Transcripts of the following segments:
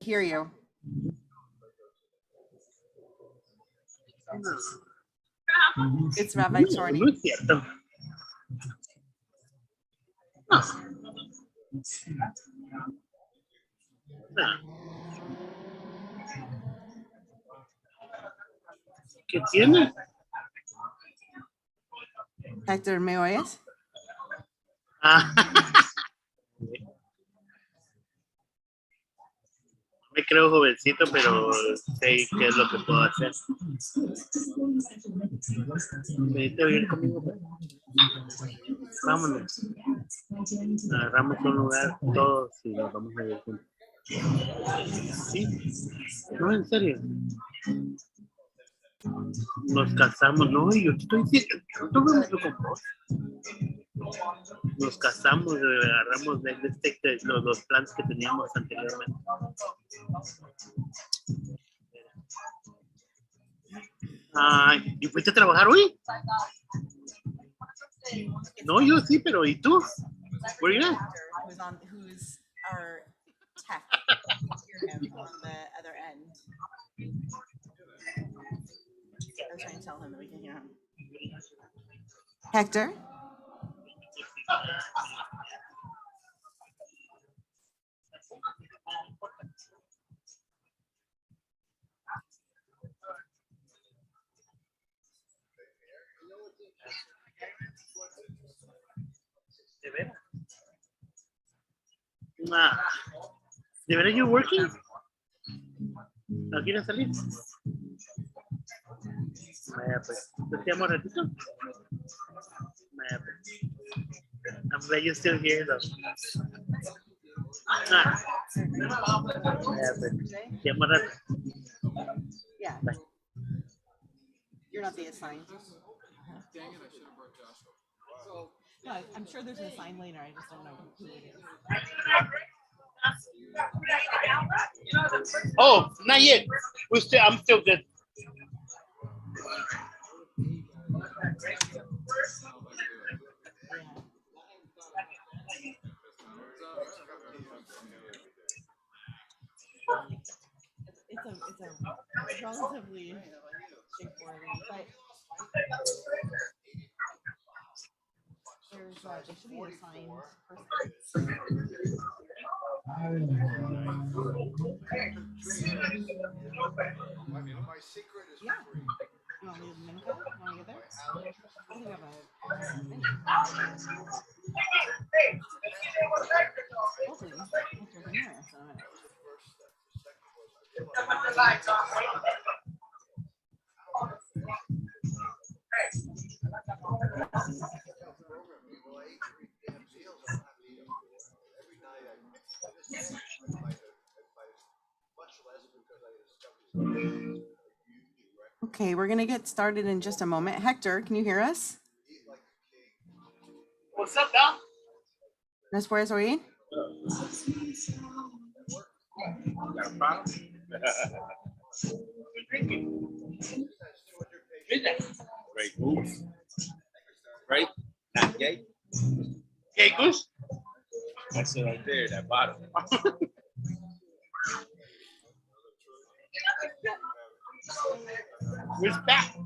hear you. It's Rabbi Chorny. No es cierto. No. No. ¿Qué tiene? Hector, ¿me oyes? Ah. Me creo jovencito, pero sé qué es lo que puedo hacer. ¿Veniste a vivir conmigo? Vámonos. Agarramos un lugar todos y nos vamos a vivir juntos. Sí, no, en serio. Nos casamos, no, y yo te estoy diciendo, yo no me lo compró. Nos casamos, agarramos los planes que teníamos anteriormente. ¿Y fuiste a trabajar hoy? No, yo sí, pero ¿y tú? Where you at? Who's our tech? Hear him on the other end. I'm trying to tell him that we can hear him. Hector? ¿De veras? ¿De veras you're working? ¿No quieres salir? Vaya pues, ¿te llamo un ratito? Vaya pues. I'm glad you're still here though. Vaya pues, te llamo un rato. Yeah. Bye. You're not the assigned. Dang it, I should have brought Joshua. So, no, I'm sure there's an assigned later. I just don't know who it is. Oh, not yet. I'm still good. It's a relatively straightforward, but there should be an assigned person. My secret is Yeah. free. You want to leave Minka? You want to get there? I think we have a thing. Hopefully, Hector can hear us in a minute. Okay, we're going to get started in just a moment. Hector, can you hear us? What's up, Dom? ¿Nos puedes oír? Got a problem? Drinking. Great goose. Right? Not gay. Hey, Goose. That's it right there, that bottom. Where's back?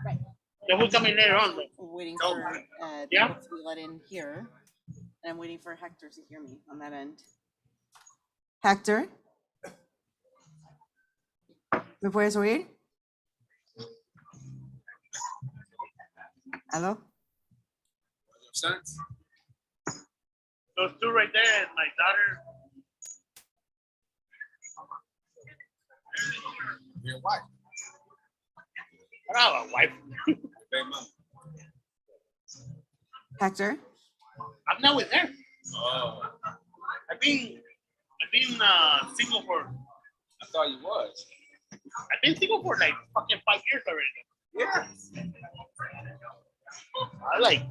Right. Yeah, who's coming later on? We're waiting for Yeah? people to be let in here. And I'm waiting for Hector to hear me on that end. Hector? ¿Me puedes oír? ¿Aló? Those two right there and my daughter. Your wife. I don't have a wife. Baby mama. Hector? I'm not with her. Oh, I've been single for. I thought you was. I've been single for like fucking 5 years already. Yeah. I like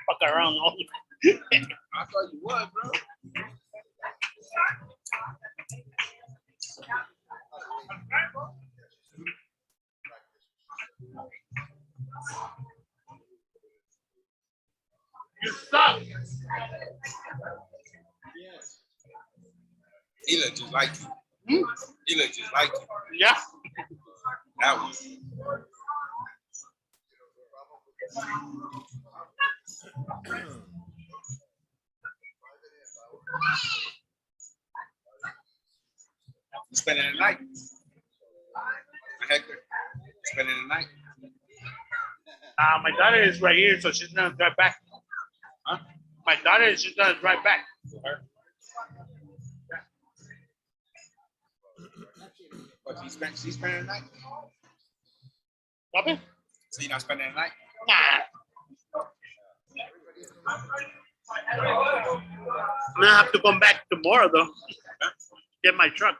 fuck around all the I thought you was, bro. You suck. Yes. He look just like you. Hmm? He looked just like you. Yeah. That one. You spending the night? Hector, spending the night? My daughter is right here, so she's gonna drive back. Huh? My daughter is just gonna drive back. Her? What, she's spending the night? Copy? So you're not spending the night? Nah. I'm gonna have to come back tomorrow though. Get my truck.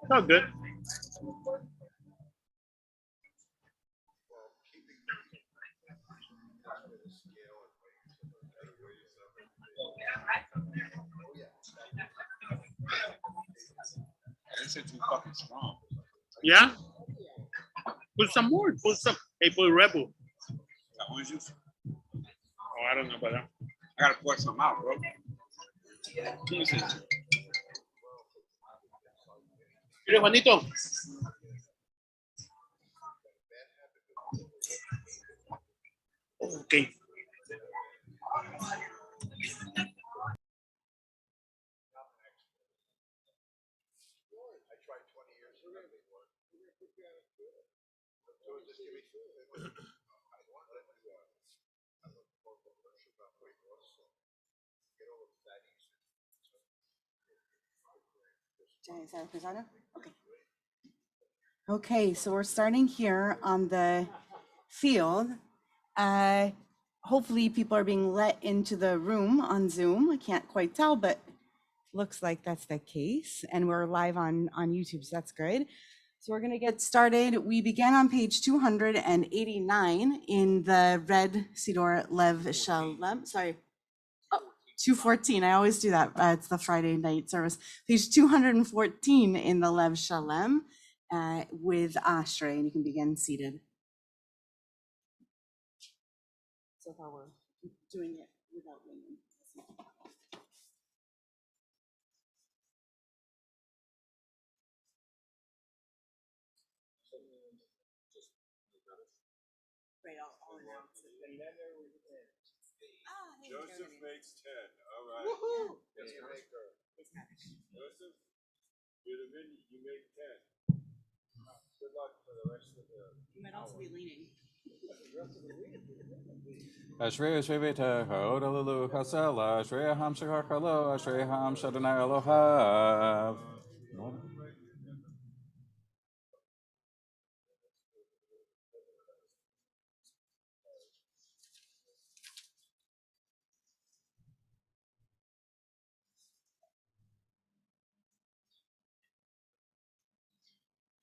It's all good. This shit too fucking strong. Yeah? Put some more. Put some. Hey, put Red Bull. Got orange juice? Oh, I don't know about that. I gotta pour some out, bro. Jesus. Mire, Juanito. Okay. Is that a presenter? Okay. Okay, so we're starting here on the field. Hopefully people are being let into the room on Zoom. I can't quite tell, but looks like that's the case. And we're live on YouTube, so that's good. So we're gonna get started. We began on page 289 in the red Cedar Lev Shalem. Sorry. 214. I always do that. It's the Friday night service. Page 214 in the Lev Shalem with Ashrei, and you can begin seated. So far, we're doing it without women. Right, I'll announce it. Joseph makes 10. All right. Woohoo! Yes, maker. Joseph, you're the mini. You make 10. Good luck for the rest of the. You might also be leaning. Ashray Shveta Hodalalu Hasela, Ashray Ham Shakalo, Ashray Ham Shadana Elohav.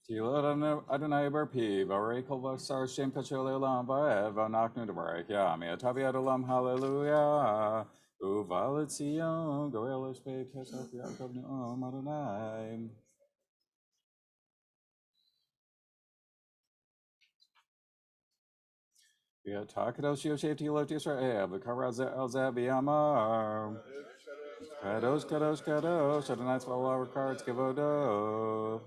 Tilo Adonai Barpi, Barakal Vasar Shem Kacholam Vaev, Vanaknu Barak Yami, Ataviadalam Hallelujah, Uvaletio, Gorelish Bay Kesaf Yaakov Nuom Adonai. Yeah, Takados Yosheti Lot Israel, the Karaz El Zabiamar. Kadosh, Kadosh, Kadosh, Adonai Tzvah our cards, Kevodo.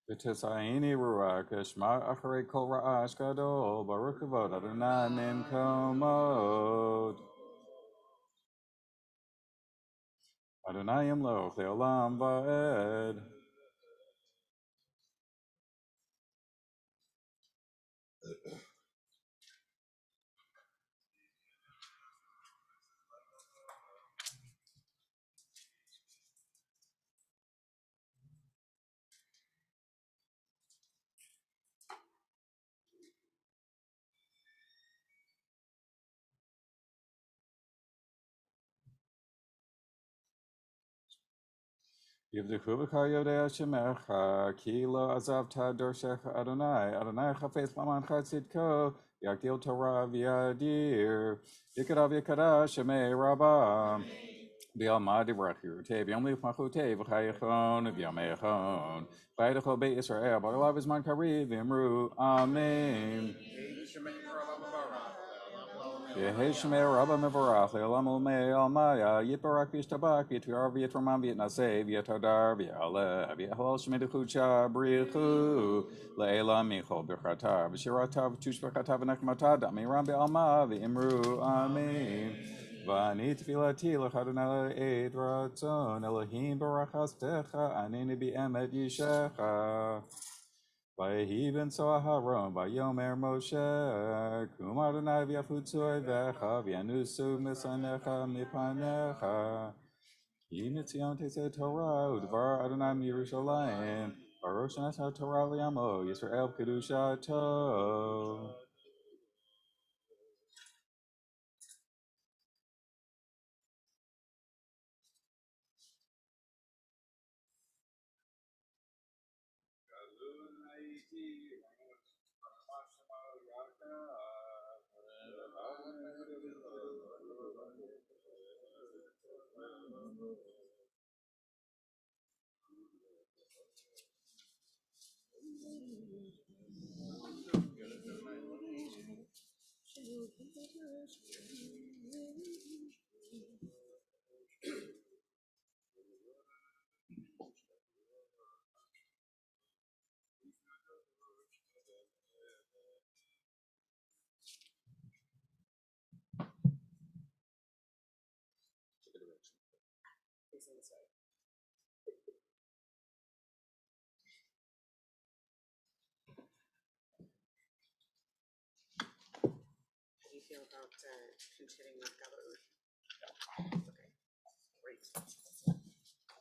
V'tisaini Ruach, Shema Acharei Kol Ra'ash Gadol, Baruch Kavod, Adonai Mim Komod. Adonai Yimloch, Leolam Va'ed. Yivduchu v'kar Yodei Hashemecha, Ki lo azavta dorshecha Adonai, Adonai chafetz laman chatzidko, Yakdil Torah v'yadir, Yikadav Yikadash Shemei Rabbah. Bialmadi Brachu, Tev Yom Lif Machute, V'chayachon, V'yamechon, V'aydacho Be Israel, B'alav Izman Kariv, V'imru, Amen. Yeheshme Rabba Mevorach, Leolam Olmei Almaya, Yitbarak Vishtabak, Vietvar Vietramam Vietnase, Vietodar, Viale, Viahol Shmedichucha, Brichu, Leela Micho, Birchatav, Shiratav, Tushbakatav, Nakmata, Damiram Alma, Vimru, Amen. Vanit Filati, Lachadana, Eid Ratzon, Elohim Barachastecha, Anini Emet Yishecha. Vayehi ben Aharon, Vayomer Moshe, Kum Adonai v'yafutzu vecha, v'yanusu misanecha mipanecha. Ki mitzion tetzeh Torah, udvar Adonai miYerushalayim, Baruch Shanasah Torah v'yamo, Yisrael kedushato. How do you feel about continuing with Gabaud? Okay, great.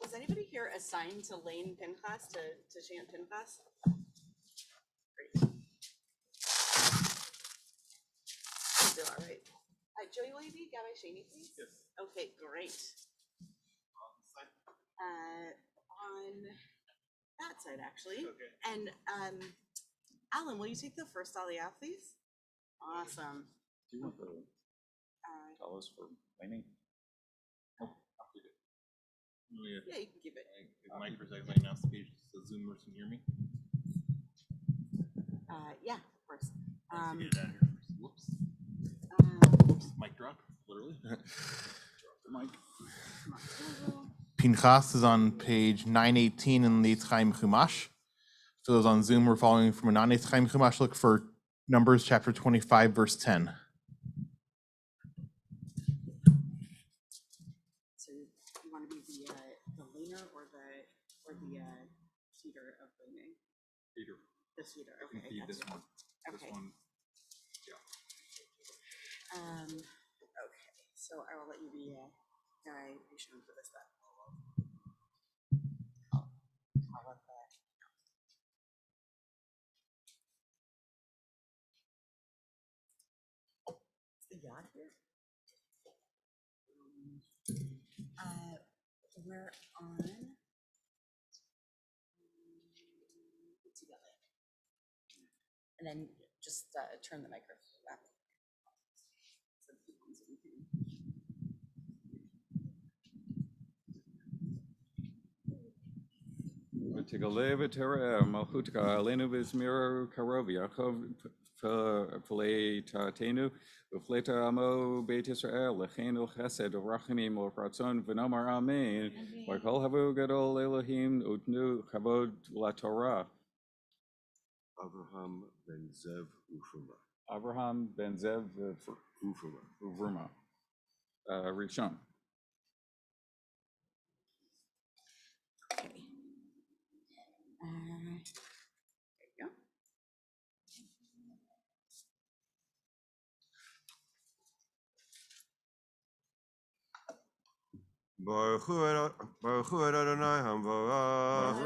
Was anybody here assigned to Lane Pinchas to chant Pinchas? Great. Do all right. Joey, will you be Gabby Shaney, please? Yes. Okay, great. On that side, actually. Okay. And Alan, will you take the first aliyah, please? Awesome. Do you want the towels for cleaning? Oh, Yeah, you can keep it. Mike for a second, announce the page so Zoomers can hear me. Yeah, of course. Get it out of here first. Whoops. Mic drop, literally. Mike. Pinchas is on page 918 in the Eitz Chaim Chumash. For those on Zoom, we're following from a non-Eitz Chaim Chumash. Look for Numbers chapter 25, verse 10. So you want to be the laner or the Cedar of laning? Peter. The Cedar. I can Okay. feed this one. Okay. This one. Yeah. Okay. So I will let you be very patient for this then. Is the yacht here? We're on. Together. And then just turn the microphone back. So the ones that we can. V'tigalev v'tereh malchutka alenu v'zmiru karov Yaakov v'lei ta'atenu v'fleta amo beit Yisrael l'cheinu chesed u'rachamim u'ratzon v'nomar amen v'kol havu gadol Elohim utnu chavod laTorah. Avraham ben Zev Ufuma. Avraham ben Zev Ufuma. Rishon. Okay. There you go. Baruch hu Adonai Hamvarach.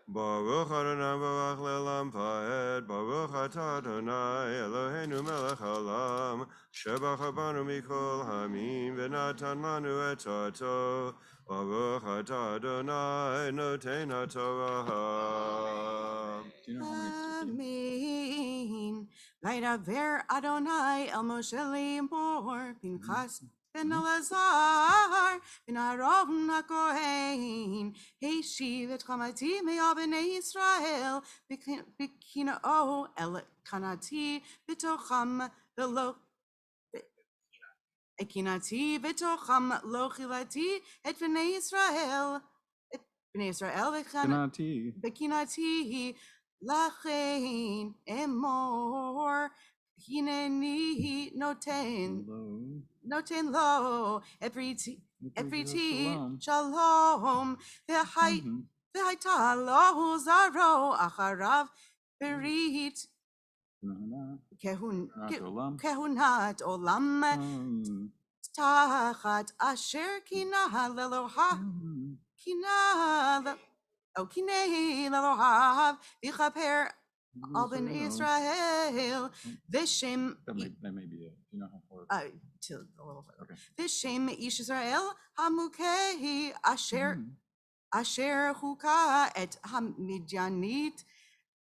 Baruch Adonai Barach Le'olam Va'ed. Baruch Atah Adonai Eloheinu Melech Haolam. Shebach banu mikol hamim v'natan lanu et Torto. Baruch Atah Adonai Noten HaTorah. Amen. Vaydaber Adonai el Moshe lemor Pinchas ben Elazar, ben Aaron HaKohen, Heishiv et Chamati me'al b'nei Yisrael, b'kina'o el kanati b'tocham v'lo Ekinati b'tocham lo chilati et b'nei Yisrael, et b'nei Yisrael Kanati. bekinati lachein emor hineni noten lo epriti shalom v'haita lo zaro acharav berit kehunat olam tachat asher kina leloha kina kinei lelohav v'chaper al ben Israel v'shem That may be it. Do you know how far? to a little further. V'shem ish Israel hamukei asher huka et hamidyanit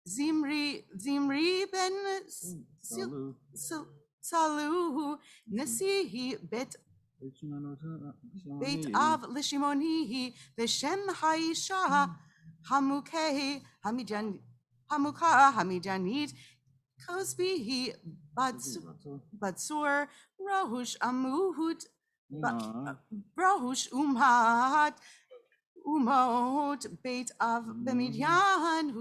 Zimri ben Salu Nasihi Beit Av Lishimoni V'Shem Haisha Hamukei Hamuka Hamidanit Kosbi Batsur Rohush Amuhut Rohush Umot Beit Av Bemidyan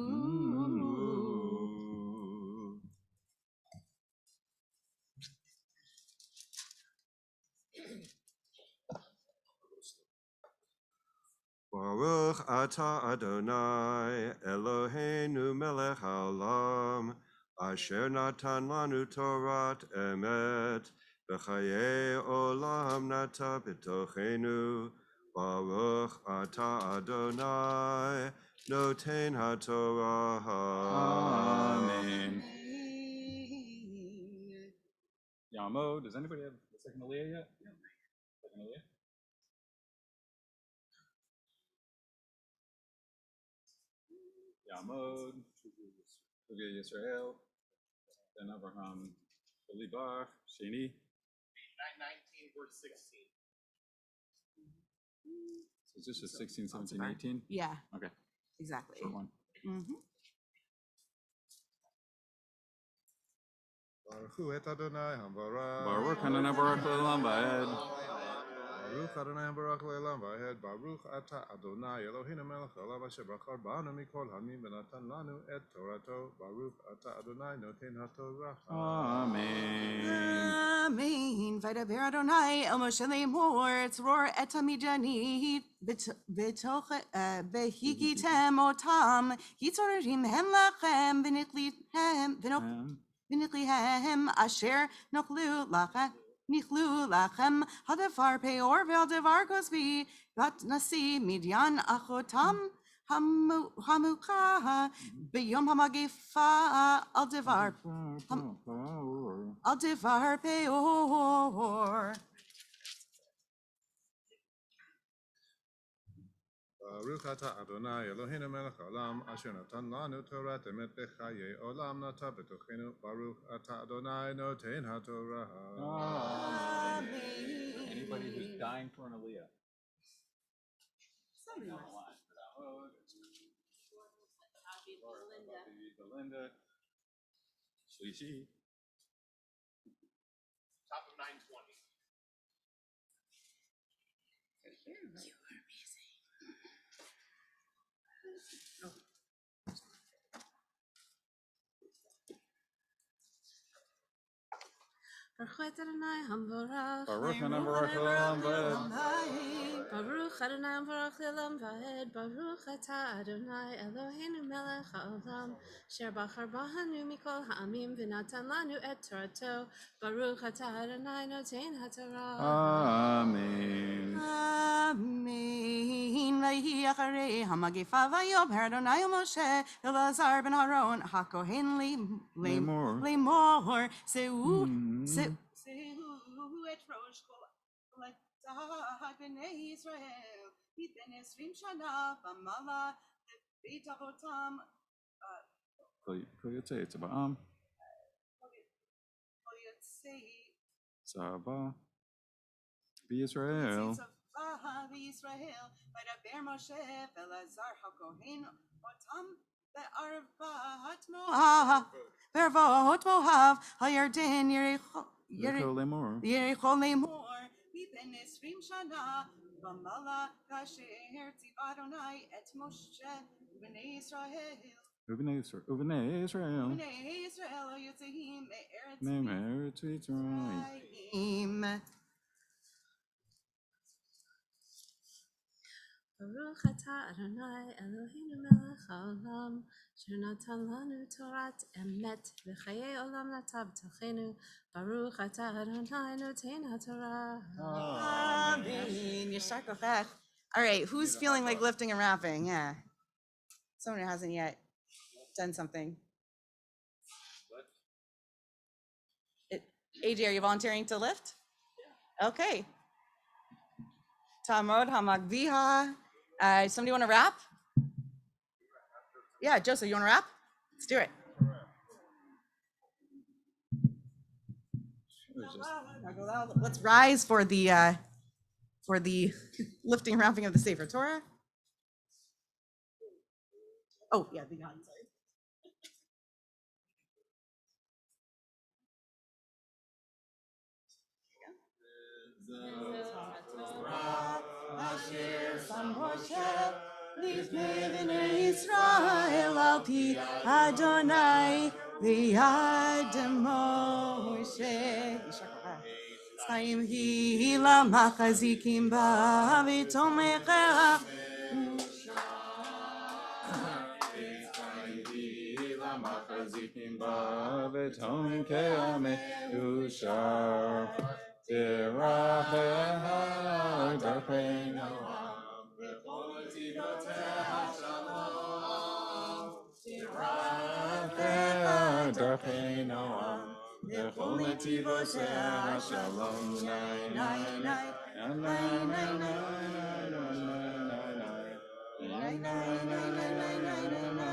Baruch atah Adonai Eloheinu melech haolam asher natan lanu Torat emet b'chayei olam nata b'tochenu Baruch atah Adonai noten haTorah. Amen. Yamo, does anybody have the second Aliyah yet? Second Aliyah? Yamod, Shuvia Yisrael, Ben Abraham, Belibar, Sheni. 19, verse 16. So it's just a 16, 17, 18? Yeah, Okay, exactly. short one. Baruch et Adonai hambarach. Baruch Hanana Baruch Le'olam Va'ed. Baruch Adonai Baruch Le'olam Va'ed. Baruch atah Adonai Eloheinu melech haolam asher bachar banu mikol hamim v'natan lanu et Torato. Baruch atah Adonai noten haTorah. Amen. Amen. Vaydaber Adonai el Moshe lemor tzror et hamidyanit behikitem otam hitzorim hem lachem v'niklihem asher nichlu lachem hadavar peor ve'aldavar gosbi vat nasi midyan achotam hamuka b'yom hamagifa aldavar peor. Baruch atah Adonai Eloheinu melech haolam asher natan lanu Torat emet b'chayei olam nata b'tochenu. Baruch atah Adonai noten haTorah. Amen. Anybody who's dying for an Aliyah? Belinda. Shlishi. Top of 920. Baruch Adonai Hamvarach. Baruch Hanana Baruch Le'olam Va'ed. Baruch Adonai Hamvarach Le'olam Va'ed. Baruch Atah Adonai Eloheinu melech haolam asher bachar banu mikol ha'amim v'natan lanu et Torato. Baruch Atah Adonai noten haTorah. Amen. Amen. Vayhi acharei hamagifa vayomer Adonai el Moshe Elazar ben Aaron hakohen lemor seu et rosh kol bnei Israel ben 20 shana v'mala beit avotam Koyote Tzaba'am. kol yotzei Saba. Israel. Israel, Vaydaber Moshe Elazar HaKohen Otam Be'arvat Moav Bervot Moav HaYarden V'kol lemor. Yericho Lemor Miben Esrim Shana V'mala Kasher Tiv Adonai Et Moshe B'nei Israel Uvnei Israel. B'nei Israel Yotzehim Me'eretz Me'eretz Mitzrayim. Mitzrayim. Baruch atah Adonai Eloheinu melech haolam, asher natan lanu Torat emet v'chayei olam natav b'tochenu. Baruch atah Adonai noten haTorah. Amen. Yashar kochach. All right, who's feeling like lifting and wrapping? Yeah. Someone who hasn't yet done something. AJ, are you volunteering to lift? Okay. Tamod Hamagviha. Somebody want to wrap? Yeah, Joseph, you want to wrap? Let's do it. Let's rise for the lifting and wrapping of the Sefer Torah. Oh, yeah, the God, sorry. Asher Sam Moshe Lifnei Bnei Yisrael al pi Adonai v'yad Moshe. Chaim hi lamachazikim ba v'tomechah. Machazikim ba v'tom ke'ame ushar. Tiracheha darcheinu v'chol tzivoteh shalom. Tiracheha darcheinu v'chol tzivoteh shalom. Nay, nay, nay, nay, nay, nay, nay, nay, nay, nay, nay, nay, nay, nay, nay, nay.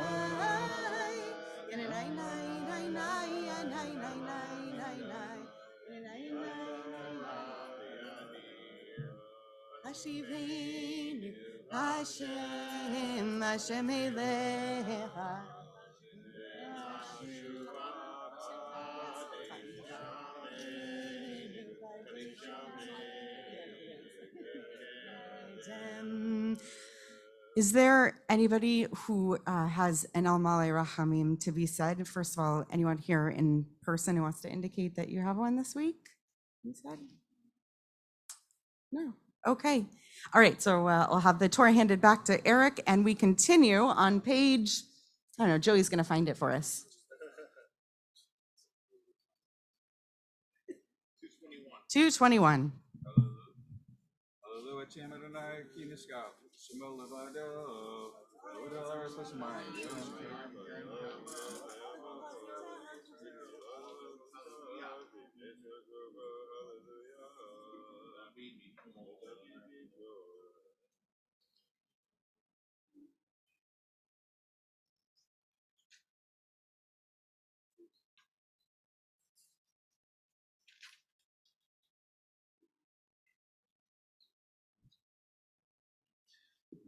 Hashivenu Hashem Hashem Elecha. Is there anybody who has an Al Malei Rachamim to be said? First of all, anyone here in person who wants to indicate that you have one this week? You said? No. Okay. All right. So I'll have the Torah handed back to Eric, and we continue on page, I don't know, Joey's going to find it for us. 221. Hallelujah, Shem Adonai, Ki Nishkav, Shemo Levado, Yehuda Laris Hashemayim.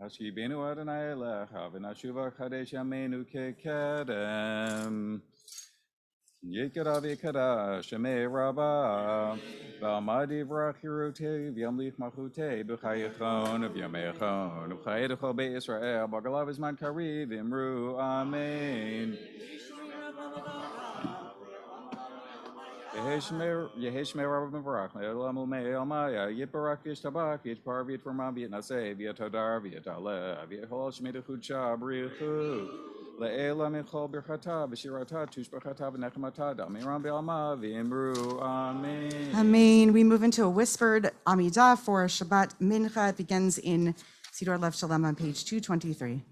Hashibenu Adonai Elecha, V'nashuva Kadesh Yameinu Kekedem. Yekada V'kada Shemei Rabba, V'amadi V'rachirute, V'yamlich Machute, B'chayachon, V'yamechon, V'chayedecho Be'Yisrael, B'galav Izman Kariv, Imru, Amen. Yeheshmer Rabba Mevarach, Elam Umei Elmaya, Yitbarak Yishtabak, Yitpar Vitramam Vietnase, Vietadar, Vietale, Viethol Shmedachudcha, Brichu, Le'ela Michol Birchata, Bishirata, Tushbachata, V'nechmata, Damiram Be'alma, V'imru, Amen. Amen. We move into a whispered Amidah for Shabbat Mincha. It begins in Cedar Lev Shalom on page 223.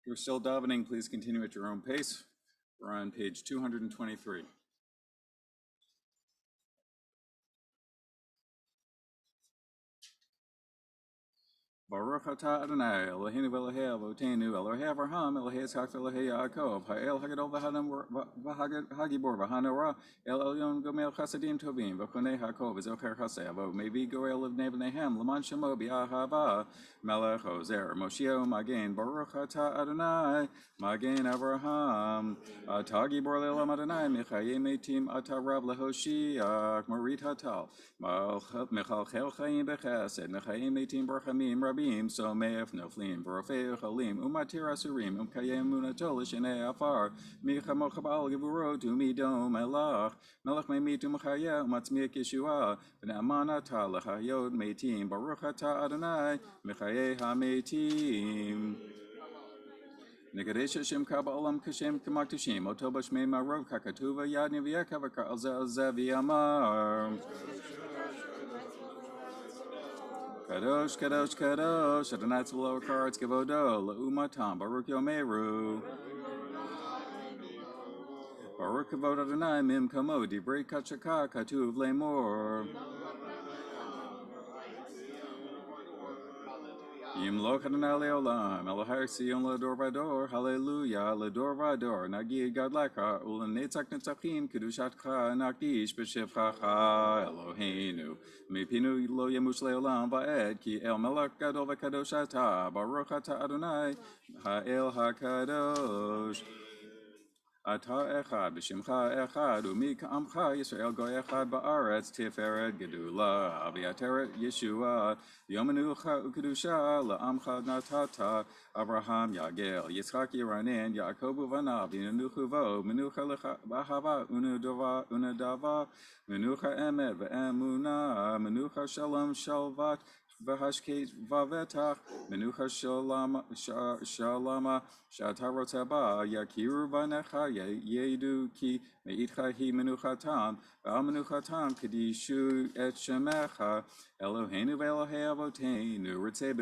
If you're still davening, please continue at your own pace. We're on page 223. Baruch atah Adonai, Eloheinu v'Elohei Avotenu, Elohei Avraham, Elohei Yitzchak v'Elohei Yaakov, Ha'el Hagadol v'Hagibor v'Hanora, El Elyon Gomel Chasadim Tovim, v'Konei Hakov, v'Zocher Chasei Avo, Mevi Goel of Nebnehem, Laman Shemo B'Ahava, Melech Ozer, Moshiach Magen, Baruch atah Adonai, Magen Avraham, Atah Gibor Le'olam Adonai, Mechayei Metim atah Rav Lehoshiach, Morit Hatal, Mechalchel Chaim B'Chesed, Mechayei Metim Barchamim Rabim, Someif Noflim, Barofei Chalim, Umatir Asurim, Umkayem Munatol, Shenei Afar, Micha Mochabal Gevurot, Umidom Melach, Melech Memit Umchaya, Umatzmiak Yeshua, V'Naaman Atah Lechayot Metim, Baruch atah Adonai, Mechayei HaMetim. Nekadesh Hashem Kaba Olam Kashem Kamaktushim, Otobash Me Marov Kakatuva Yad Nivyakavaka Alzevi Amar. Kadosh, Kadosh, Kadosh, Adonai Tzvah Karetz Kevodo, La'umatam, Baruch Yomeru. Baruch Kavod Adonai Mim Kamo, Dibrei Kachaka, Katuv Lemor. Yimloch Adonai Leolam, Elohai Sion Lador Vador, Hallelujah, Lador Vador, Nagi Gadlaka, Ulenetzak Netzachim, Kedushatcha, Nakdish, B'Shevchacha, Eloheinu, Mepinu Lo Yemush Leolam Va'ed, Ki El Melech Gadol V'Kadosh Ata, Baruch Ata Adonai, Ha'el HaKadosh. Ata echad, b'shimcha echad, umi ka'amcha, Yisrael goy echad ba'aretz, tiferet gedula, aviateret Yeshua, yomenucha ukedusha, la'amcha natata, Abraham yagel, Yitzchak yiranen, Yaakov uvanav, yinuchu vo, menucha lecha b'ahava, unadava, menucha emet, ve'emuna, menucha shalom shalvat, V'hashkeit v'avetach, menucha shalama, shatarotaba, yakiru banecha, yedu ki meitcha hi menuchatam, v'al menuchatam kedishu et shemecha, Eloheinu v'Elohei avotenu, ritzei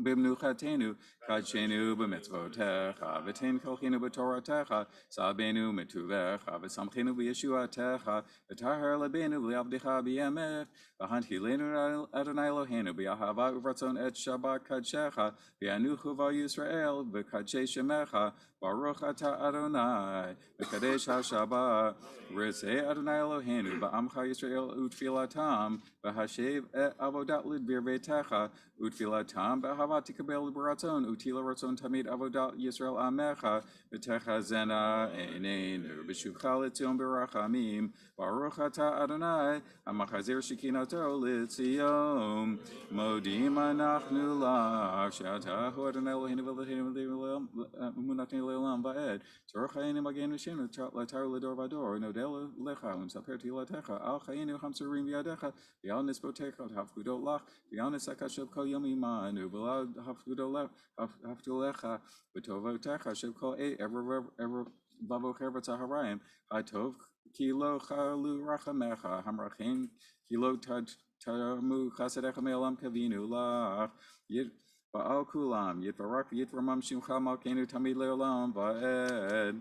b'mnuchatenu, kadshenu b'mitzvotecha, v'tein kolchinu b'toratecha, sabenu metuvecha, v'samchenu b'yeshuatecha, v'taher lebenu v'liavdecha b'yemech, v'hantilenu Adonai Eloheinu b'ahavat uvratzon et Shabbat kadshecha v'yanuchu v'Yisrael v'kadshe shemecha Baruch atah Adonai v'kadesh haShabbat ritzei Adonai Eloheinu ba'amcha Yisrael utfilatam v'hashev et avodat lidbir betecha utfilatam b'ahavat tikabel b'ratzon utila ratzon tamid avodat Yisrael amecha v'techa zena einenu b'shuvcha l'tzion b'rachamim Baruch atah Adonai ha'machazer shekinato l'tzion Modim anachnu lach she'atahu Adonai Eloheinu v'Eloheinu v'munatnu le'olam va'ed Tzorach ha'enu magenu shenu l'tar l'dor v'dor nodel lecha u'nsaper tilatecha al chayenu hamsurim v'yadecha v'al nisbotecha hafkudot lach v'al nisaka shel kol yom imanu v'al hafkudolecha v'tovotecha shel kol ever vavocher v'tzaharayim hatov ki lo chalu rachamecha hamrachim ki lo Tamu chasedecha me'olam kavinu lach yit ba'al kulam yitvarak yitramam shimcha malkeinu tamid le'olam va'ed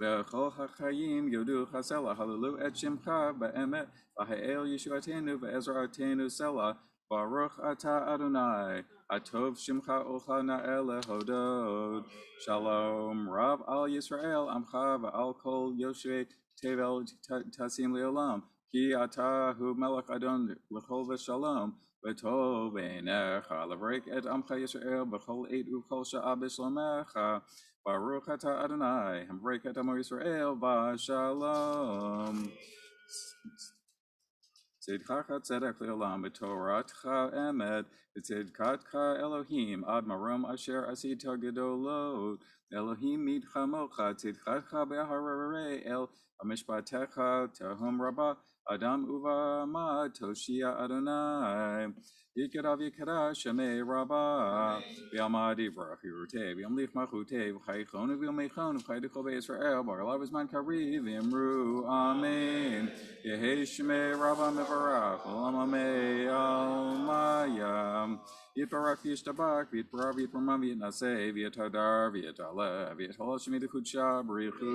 v'chol hachayim yodu chasela halalu et shimcha ba'emet v'ha'el yeshuatenu v'ezratenu sela Baruch atah Adonai atov shimcha ocha na'el lehodod Shalom Rav al Yisrael amcha v'al kol yoshvei tevel tasim le'olam Ki atahu melech adon l'chol v'shalom v'tov b'einecha l'vrek et amcha Yisrael b'chol eit u'kol sha'a b'shlomecha Baruch atah Adonai hamvrek et amo Yisrael v'shalom Tzedchacha tzedek le'olam v'toratcha emet v'tzedkatcha Elohim ad marom asher asita gedolot Elohim mitcha mocha tzedchacha b'hararei el hamishpatecha tahom rabba Adam uva ma toshia Adonai. Yikarav yikara shemei rabba. V'yamadi brachirute. V'yamlich machute. V'chaychon v'yamechon. V'chaydechol be'Yisrael. Baralav izman kari. V'yamru amen. Yehi shemei rabba mevarach. Olam amei almayam. Yitbarak v'yishtabak. V'yitbarak v'yitramam v'yitnaseh. V'yitadar v'yitale. V'yitol shemei dechudsha b'richu.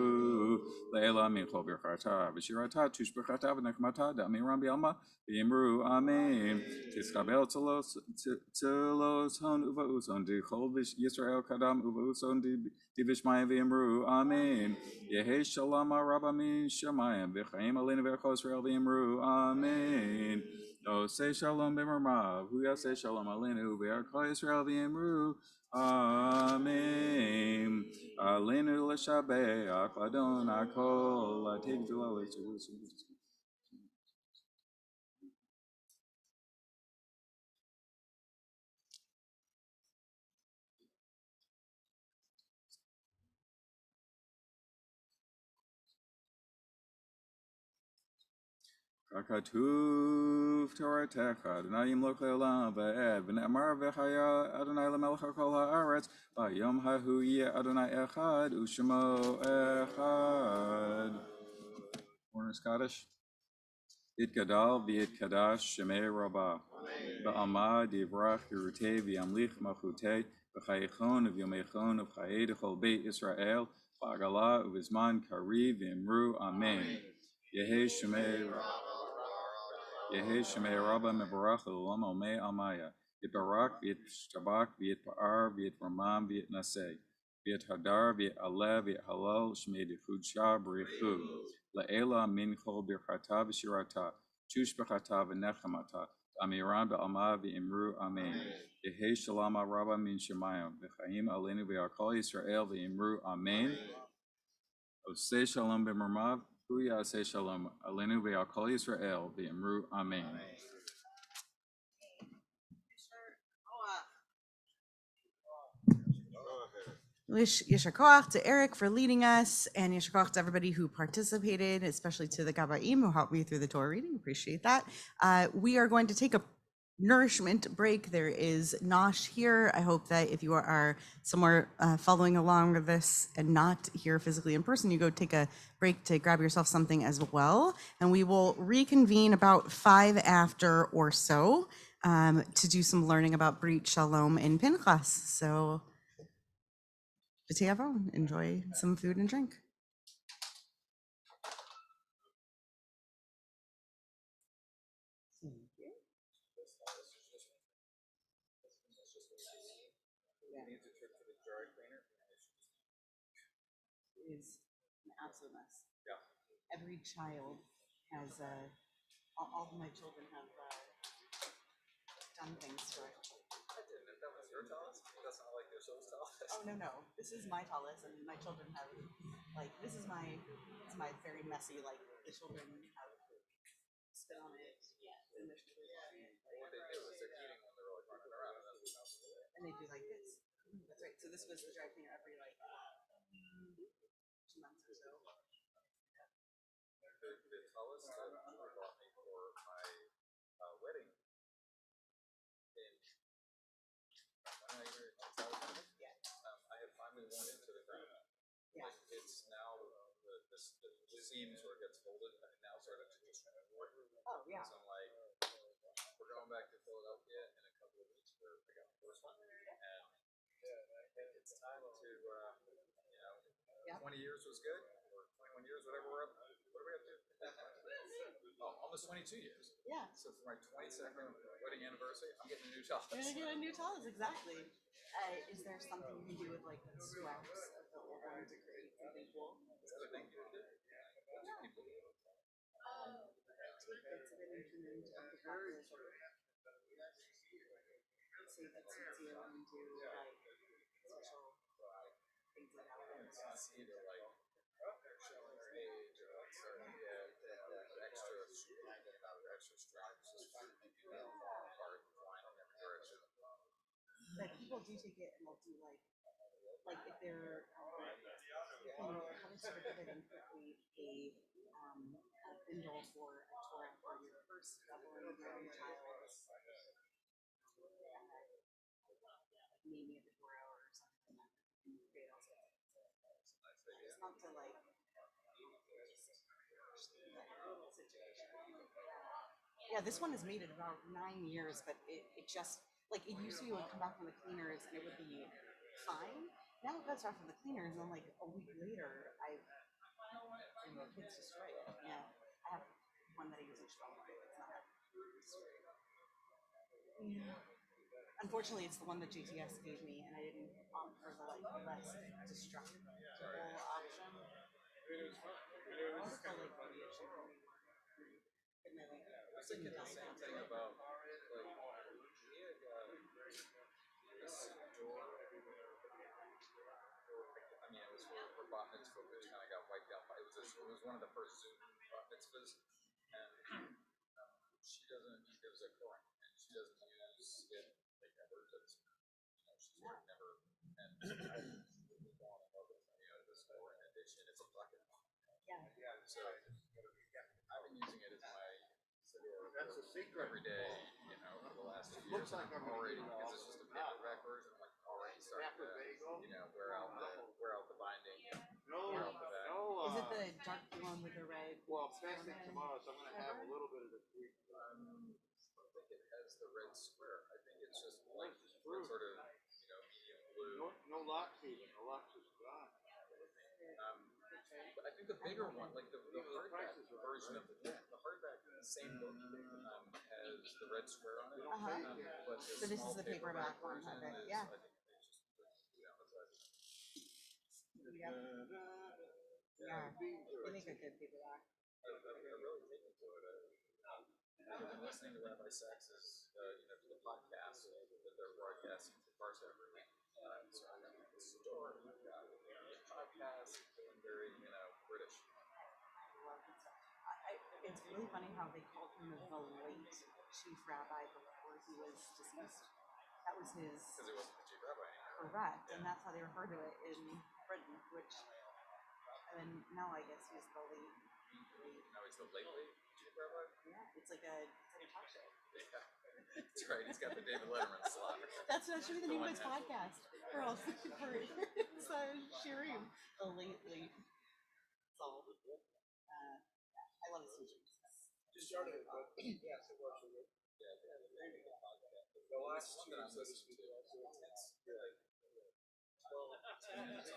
Le'ela minchol birchata. V'shirata tushbechata v'nechmata. Da'amiram b'yalma. V'yimru amen. Tiskabel tzelos hon uva uson. Dichol Yisrael kadam uva uson. Divishmayim v'yimru amen. Yehi shalom rabba min shemayim. V'chaim alinu v'echol Yisrael v'yimru amen. No say shalom b'mermav. Hu yaseh shalom alinu v'echol Yisrael v'yimru amen. Alinu l'shabeach Adonai kol. Take the lowest. Kakatuv Toratecha Adonai Yimloch Le'olam Va'ed V'ne'amar V'chaya Adonai L'melech HaKol Ha'aretz V'yom Hahu Yeh Adonai Echad U'Shemo Echad. Warner Scottish. Itgadal V'Yitkadash Shemei Rabbah Ba'amad Yivrach Yerutei V'yamlich Machutei V'chayechon V'yomechon V'chayei D'chol Beit Yisrael V'agala U'vizman Kari V'imru Amen. Yehi Shemei Yehi Shemei Rabba Mevarach L'olam Omei Amaya. Yitbarak V'Yitshtabak V'Yitpa'ar V'Yitramam V'Yitnaseh. V'Yithadar V'Yit'aleh V'Yithalal Shmei Dechudsha B'Richu. Le'ela Min Chol Birchata V'Shirata. Tush B'Chata V'Nechamata. Amiran B'Alma V'Imru Amen. Yehi Shalama Rabba Min Shemayim. V'Chaim Alenu V'Yakol Yisrael V'Imru Amen. Oseh Shalom B'Mermav. Hu Yaseh Shalom Alenu V'Yakol Yisrael V'Imru Amen. Yishar koach to Eric for leading us, and yishar koach to everybody who participated, especially to the Gabaim who helped me through the Torah reading. Appreciate that. We are going to take a nourishment break. There is nosh here. I hope that if you are somewhere following along with this and not here physically in person, you go take a break to grab yourself something as well. And we will reconvene about 5 after or so to do some learning about Brit Shalom in Pinchas. So enjoy some food and drink. Is an absolute mess. Yeah. Every child has all of my children have done things to it. That was your tallis? That's not like your show's tallis. Oh no, this is my tallis, and my children have this is my very messy, like the children have spit on it. Yeah. And What they do is they're eating when they're like running around, and they do like this. That's right. So this was the dry cleaner every 2 months or so. the tallis that they bought me for my wedding. When I married my child, I had finally worn it to the ground. Yeah. Like it's now the seams where it gets folded. I now started to just work. Oh yeah. So I'm like, we're going back to Philadelphia in a couple of weeks where I got the first one, and I think it's time to 20 years was good, or 21 years, whatever we're up. What are we up to? Almost 22 years. Yeah. So for my 22nd wedding anniversary, I'm getting a new tallis. You're gonna get a new tallis, exactly. Is there something you can do with like the scraps of the old one to create something cool? Is that a thing you do? People do. Take bits of it and turn it into a popular sort of say that's easier and do like special things like that. Either like showing age or certain extra stripes, part flying in every direction. Like people do take it and they'll do like if they're you can have it sort of and create a bindle for a Torah first couple of grandchilds. Maybe the grow or something like that. It's not to like yeah, this one is made in about 9 years, but it just like it used to be it would come back from the cleaners and it would be fine. Now it goes off from the cleaners and then like a week later it's destroyed. Yeah. I have one that I use each month. It's not destroyed. Yeah. Unfortunately, it's the one that JTS gave me, and I didn't opt for the like less destructible option. Also, like radiation. And then, like, I was thinking the same thing about like we had this door. I mean, it was for bat mitzvah, which kind of got wiped out. It was one of the first Zoom bat mitzvahs, and she doesn't. It was a Koran, and she doesn't use it like ever. She's sort of never. And I was falling in love with this Koran edition. It's a bucket. Yeah. So I've been using it as my Cedar every day, for the last 2 years. Like I'm already, because it's just a paperback version, I'm like already starting to, wear out the binding, wear out the back. Is it the dark one with the red? Well, fasting tomorrow, so I'm gonna have a little bit of the Greek. I don't think it has the red square. I think it's just like sort of, medium blue. No locks even. The locks is gone. But I think the bigger one, like the hardback version of the hardback, the same book, has the red square on it. But So this is the paperback one of it. Yeah. I think they just put it down the side. Yeah. They make a good paperback. I've really taken to it. I've been listening to Rabbi Sachs's, to the podcast that they're broadcasting for Parsec. So I'm in the store, we've got a podcast, feeling very, British. It's really funny how they called him the late chief rabbi before he was deceased. That was his. Because it wasn't the chief rabbi anymore. Correct, and that's how they refer to it in Britain, which, and now I guess he's the late. Now he's the late chief rabbi? Yeah, it's like a talk show. Yeah, that's right, he's got the David Letterman slot. That should be the name of his podcast. For us, it's Shirim, the late. So, I love his teachings. Just started, but yes, it works for you. Yeah, the last one that I'm listening to, it's like 12 minutes on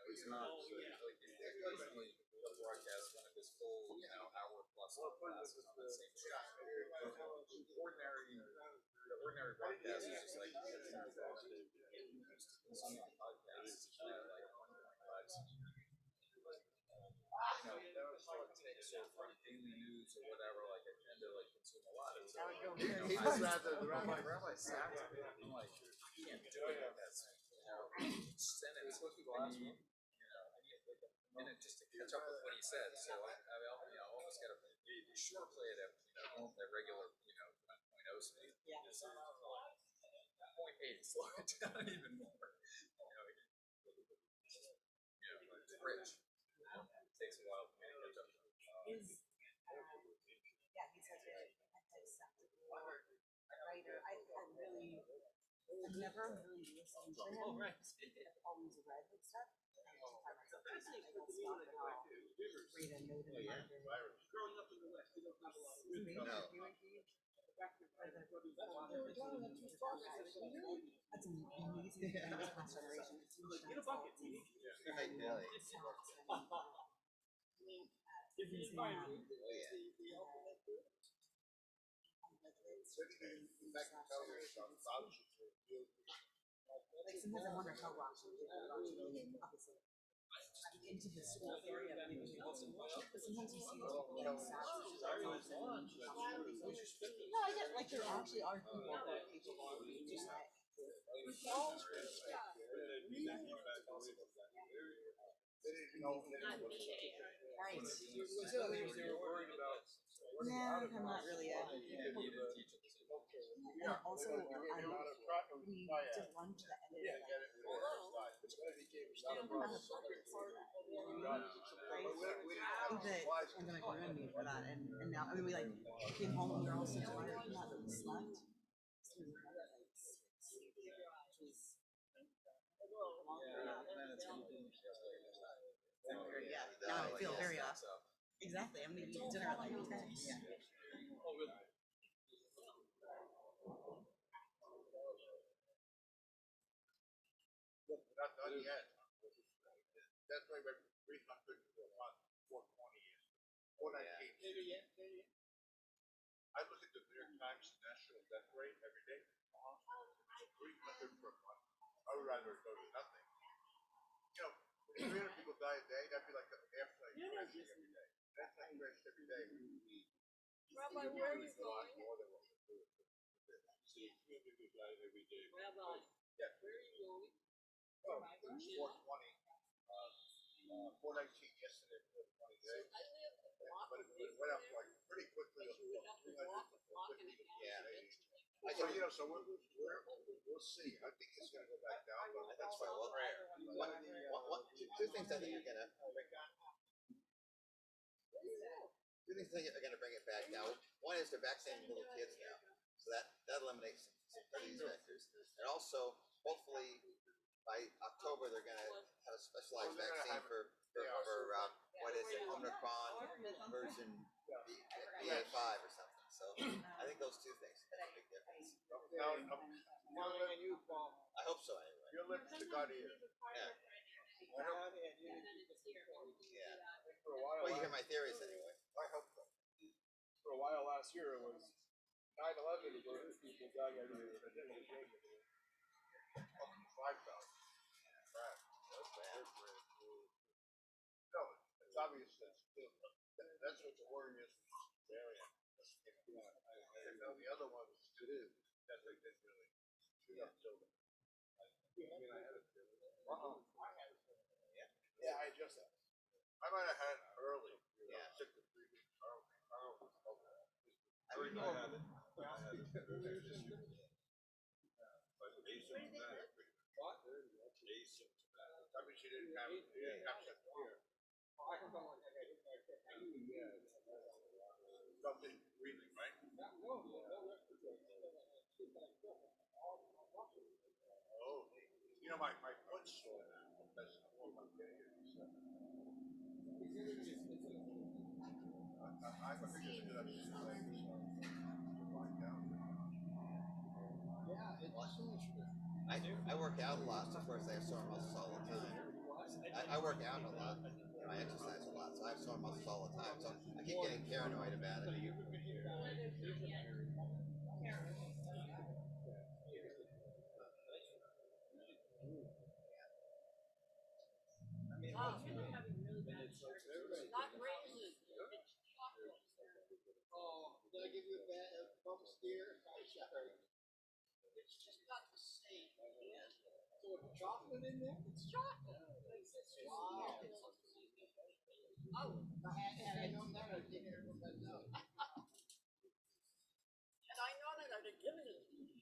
it's not like occasionally the broadcast one of his full, hour plus classes on the same show. The ordinary broadcast is just like some podcasts, like 1.5. So from daily news or whatever, like I tend to consume a lot of it. He'd rather the Rabbi Sachs, I'm like, you can't do it like that. Each sentence, I need like a minute just to catch up with what he said. So I almost got to short play it at regular 1.0 speed. Yeah. 0.8, slow it down even more. It's rich. It takes a while for me to catch up. He's such a acceptable writer. I've never really listened to him. I've always read his stuff. I find myself doing that. I don't stop and I'll read a note in the margin. Growing up in the West, we don't have a lot of That's amazing. That's past generation. Get a bucket, TV. Like sometimes I wonder how Ross would do it. Obviously, I'm into the school area of maybe but sometimes you see these people getting statues. No, I get like there actually are people that are capable of doing that. Right. They were worried about Nah, I'm not really a. You need to teach it. And also, we did lunch that ended at like the pandemic ruined me for that, and now I mean we like came home and we were all so tired from that we slept. So we were up at like 6, which was yeah. Now I feel very exactly. I'm gonna eat dinner at like 10. Yeah. Not done yet. That's why the reason I'm putting it on 420 is 419. I look at the New York Times national death rate every day. 300 per month. I would rather go to nothing. You know, when 300 people die a day, that'd be like an airplane crashing every day. That's like crash every day. Rabbi, where are you going? More than what we're doing. See, 300 people die every day. Rabbi, yeah. Where are you going? Oh, 420. 419 yesterday for 20 days. But it went up like pretty quickly. 350. Yeah. So, you know, so we'll see. I think it's going to go back down, but that's my prayer. Two things I think are going to bring it back now. One is they're vaccinating little kids now, so that eliminates some of these vectors, and also hopefully by October they're going to have a specialized vaccine for what is it, Omicron version BA5 or something. So I think those two things make a big difference. I hope so anyway. Your lips to God ear. Yeah. Well, you hear my theories anyway. I hope so. For a while last year, it was 9/11 where people dying every day. 5,000. No, it's obvious that's what the worry is. Variant. And now the other ones, it is that they didn't really shoot up children. I mean, I had it. Yeah, I just had. I might have had it early. Yeah. 6 to 3 weeks. Carl was over. I would know. I mean, she didn't have symptoms. Something breathing, right? Oh, you know, my foot's sore now. That's one of my fingers. I think it's a good idea to wind down. I work out a lot, so of course I have sore muscles all the time. I work out a lot, and I exercise a lot, so I have sore muscles all the time. So I keep getting paranoid about it. Not raisin. It's chocolate. Oh, did I give you a bump steer? It's just not the same. So it's chocolate in there? It's chocolate. Wow. Oh, had I known that, I'd take it from that note. Had I known it, I'd have given it to you.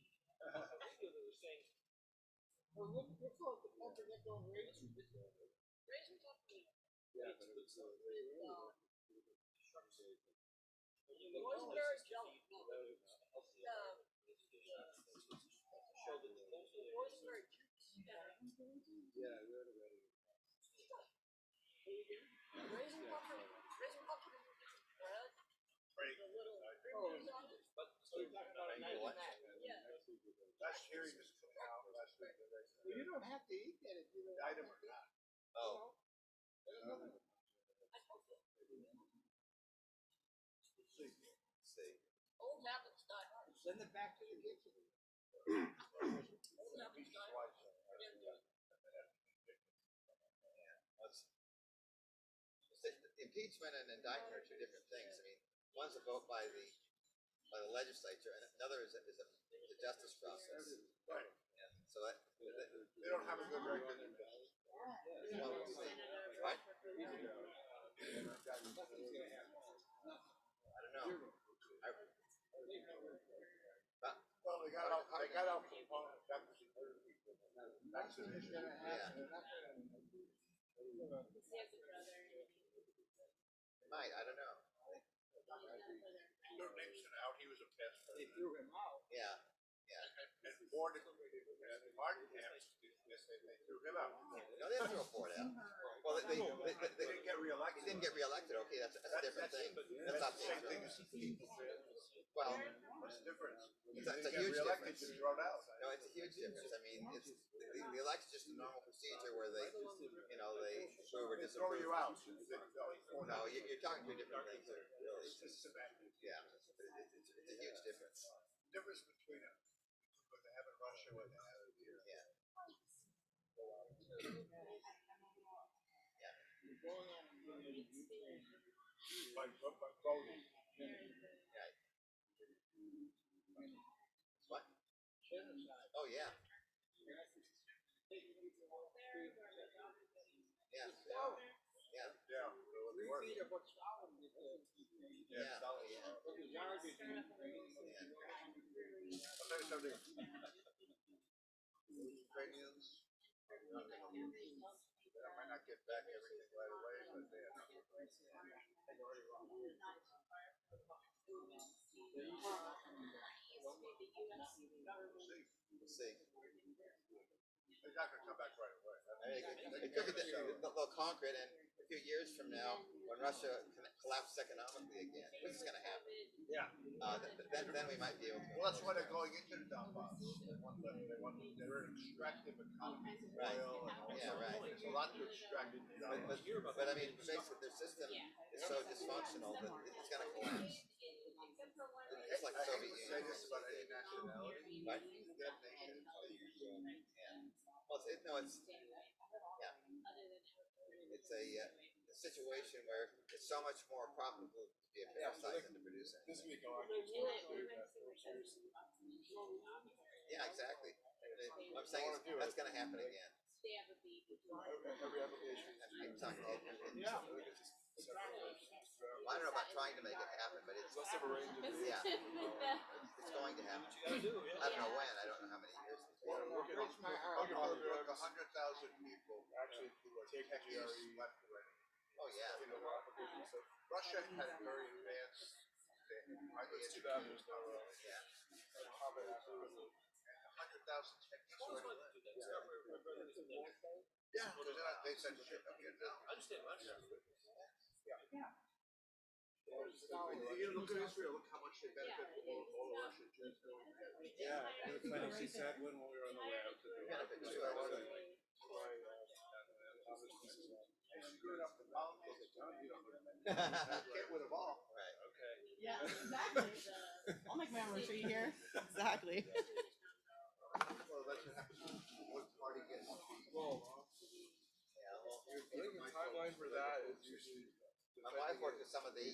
Well, what's called the pumpernickel raisin? Raisin company. Yeah, but it's rosemary jelly. Rosemary juice. Yeah, we heard already. Raisin pumpkin bread. The little creamers on it. So you're talking about a night snack. Yeah. Last year he was coming out last week. Well, you don't have to eat that if you don't. Item or not. Oh. See. Old habits die hard. Send it back to the kitchen. Old habits die hard. The impeachment and indictment are two different things. I mean, one's a vote by the legislature, and another is the justice process. Right. Yeah. So They don't have a good record. well, we'll see. Right? I don't know. Well, they got out from vaccination. Yeah. Might, I don't know. Threw Nixon out, he was a pest. They threw him out. Yeah, yeah. And Ford, and Martin Camps, they threw him out. No, they didn't throw Ford out. Well, They didn't get he reelected. didn't get reelected. Okay, that's a different thing. That's not the same the thing as people. Well, What's the difference? it's a They get huge reelected, difference. you're thrown out. No, it's a huge difference. I mean, it's the election's just a normal procedure where they, you know, they approve or They throw disapprove. you out. No, you're talking two different things. Really. Yeah, it's a huge difference. Difference between what they have in Russia and what they have here. Yeah. By voting. Right. What? Oh yeah. Yeah. Yeah. Yeah. 3 feet of what Stalin did. Yeah. Oh yeah. What the Tsar did. Yeah. I'll tell you something. Ukrainians, they might not get back everything right away, but they have. We'll see. They're not gonna come back right away. It could be that they'll conquer it, and a few years from now, when Russia collapses economically again, which is going to happen, Yeah. then we might be able to. Well, that's why they're going into the Donbass. They're an extractive economy. Right. Oil and all Yeah, that. right. There's a lot to extract in the Donbass. But I mean, basically, their system is so dysfunctional that it's going to collapse. It's like the I hate Soviet to say Union. this about any nationality, Right? that nation is Yeah. Well, it's a situation where it's so much more profitable to be a parasite than to produce it. This week on Yeah, exactly. I'm saying that's going to happen again. every application. I'm talking. I don't know about trying to make it happen, but it's Let's have a range of yeah, it's going to happen. I don't know when. I don't know how many years. Look, 100,000 people actually who are techies left already. Oh yeah. Russia had a very advanced. It's too bad there's no Yeah. 100,000 techies already left. Yeah, because they said shit up here now. You look at Israel, look how much they benefit from all the Russian jets going there. Yeah, it was funny. She said when we were on the way out to the Screwed up the politics. Get rid of all. Right. Okay. Yeah, exactly. I'll make my own retreat here. Exactly. Well, that's what happens when one party gets Well, Yeah. Well, I think the timeline for that is usually my wife worked with some of the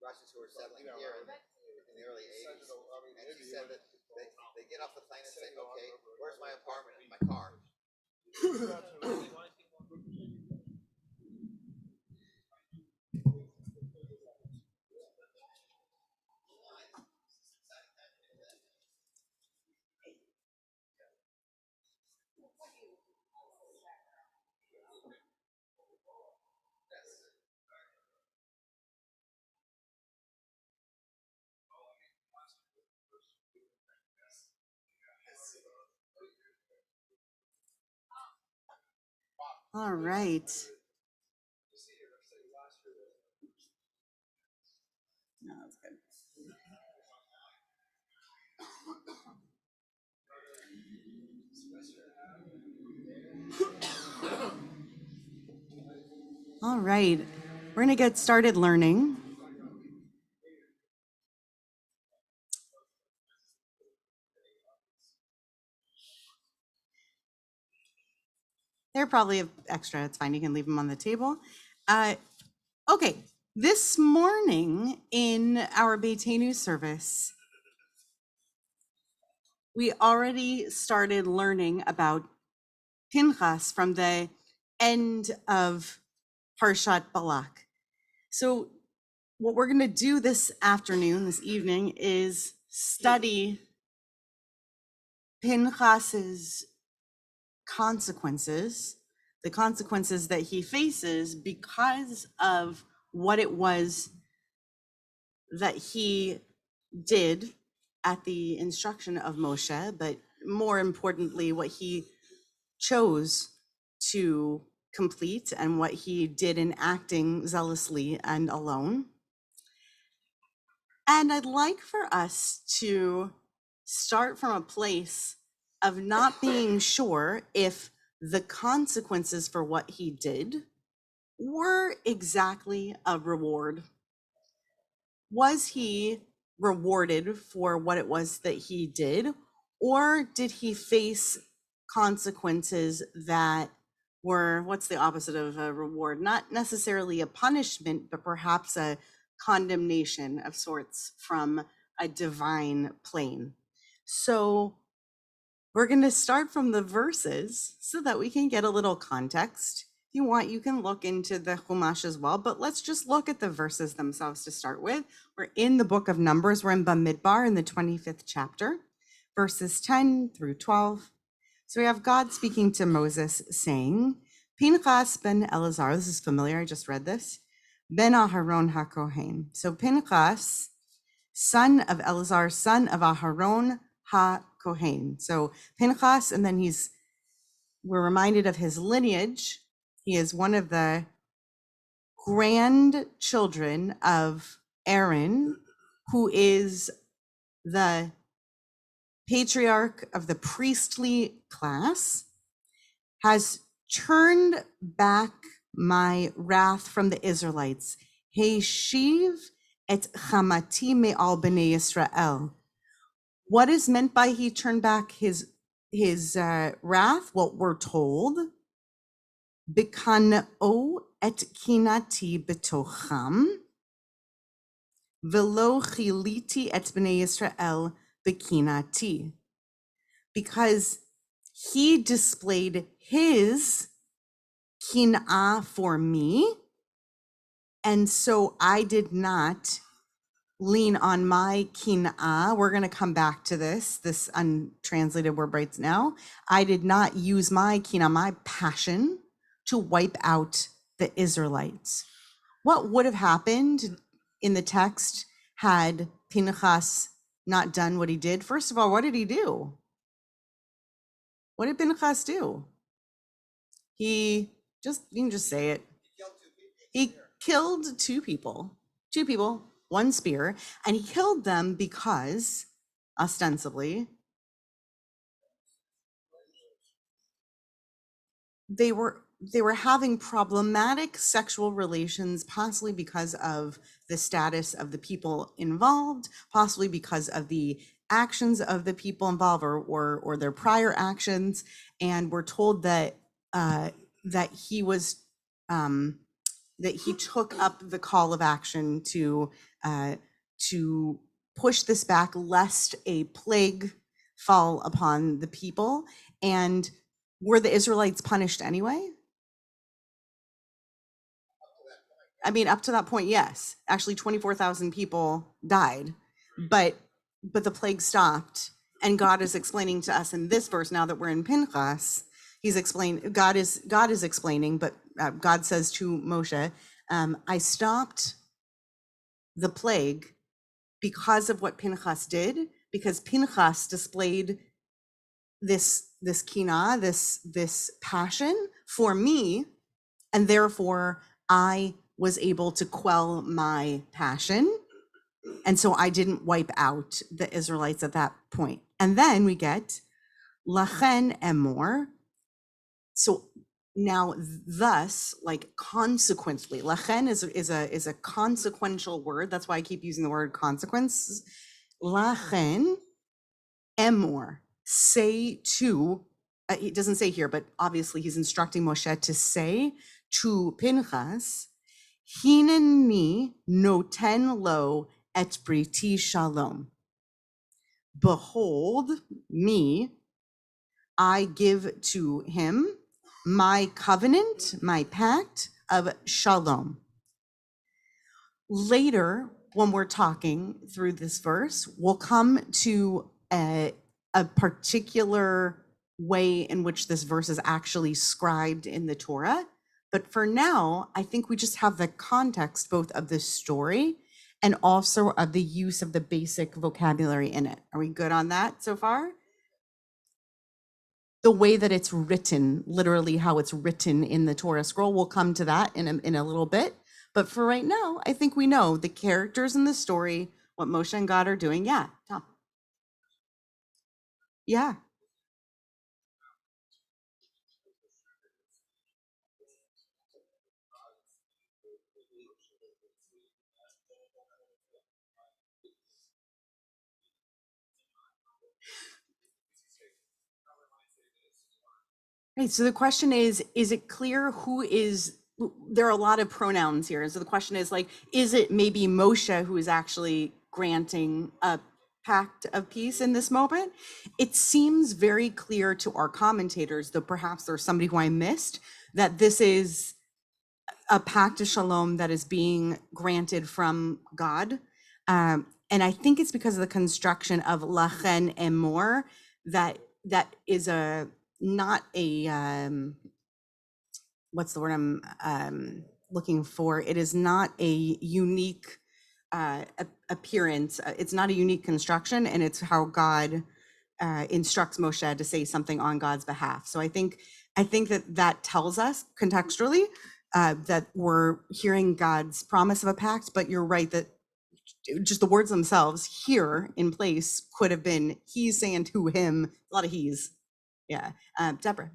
Russians who were settling here in the early 80s, and she said that they get off the plane and say, "Okay, where's my apartment and my car?" All right. No, that's good. All right. We're going to get started learning. They're probably extra. It's fine. You can leave them on the table. Okay. This morning in our Beitenu service, we already started learning about Pinchas from the end of Parshat Balak. So what we're going to do this afternoon, this evening, is study Pinchas's consequences, the consequences that he faces because of what it was that he did at the instruction of Moshe, but more importantly, what he chose to complete and what he did in acting zealously and alone. And I'd like for us to start from a place of not being sure if the consequences for what he did were exactly a reward. Was he rewarded for what it was that he did, or did he face consequences that were, what's the opposite of a reward? Not necessarily a punishment, but perhaps a condemnation of sorts from a divine plane. So we're going to start from the verses so that we can get a little context. If you want, you can look into the Chumash as well, but let's just look at the verses themselves to start with. We're in the book of Numbers. We're in Bamidbar in the 25th chapter, verses 10 through 12. So we have God speaking to Moses saying, Pinchas ben Elazar, this is familiar, I just read this, ben Aharon HaKohen. So Pinchas, son of Elazar, son of Aharon HaKohen. So Pinchas, and then we're reminded of his lineage. He is one of the grandchildren of Aaron, who is the patriarch of the priestly class, has turned back my wrath from the Israelites. Heshiv et chamati me'al b'nei Yisrael. What is meant by he turned back his wrath? Well, we're told, B'kana'o et kinati betocham, velo chiliti et b'nei Yisrael b'kinati. Because he displayed his kin'ah for me, and so I did not lean on my kin'ah. We're going to come back to this untranslated word right now. I did not use my kin'ah, my passion, to wipe out the Israelites. What would have happened in the text had Pinchas not done what he did? First of all, what did he do? What did Pinchas do? You can just say it. He killed two people, one spear, and he killed them because, ostensibly, they were having problematic sexual relations, possibly because of the status of the people involved, possibly because of the actions of the people involved or their prior actions. And we're told that he was that he took up the call of action to push this back, lest a plague fall upon the people. And were the Israelites punished anyway? I mean, up to that point, yes. Actually, 24,000 people died, but the plague stopped. And God is explaining to us in this verse, now that we're in Pinchas, God is explaining, but God says to Moshe, I stopped the plague because of what Pinchas did, because Pinchas displayed this kinah, this passion for me, and therefore I was able to quell my passion. And so I didn't wipe out the Israelites at that point. And then we get lachen emor. So now, thus, like consequently, lachen is a consequential word. That's why I keep using the word consequence. Lachen emor, say to. He doesn't say here, but obviously he's instructing Moshe to say to Pinchas, Hineni noten lo et briti shalom. Behold me, I give to him my covenant, my pact of shalom. Later, when we're talking through this verse, we'll come to a particular way in which this verse is actually scribed in the Torah. But for now, I think we just have the context both of the story and also of the use of the basic vocabulary in it. Are we good on that so far? The way that it's written, literally how it's written in the Torah scroll, we'll come to that in a little bit. But for right now, I think we know the characters in the story, what Moshe and God are doing. Yeah, Tom. Yeah. Right. So the question is it clear who is, there are a lot of pronouns here. So the question is like, is it maybe Moshe who is actually granting a pact of peace in this moment? It seems very clear to our commentators, though perhaps there's somebody who I missed, that this is a pact of shalom that is being granted from God. And I think it's because of the construction of lachen emor that is not a what's the word I'm looking for? It is not a unique appearance. It's not a unique construction, and it's how God instructs Moshe to say something on God's behalf. So I think that tells us contextually that we're hearing God's promise of a pact. But you're right that just the words themselves here in place could have been he's saying to him, a lot of he's. Yeah. Deborah.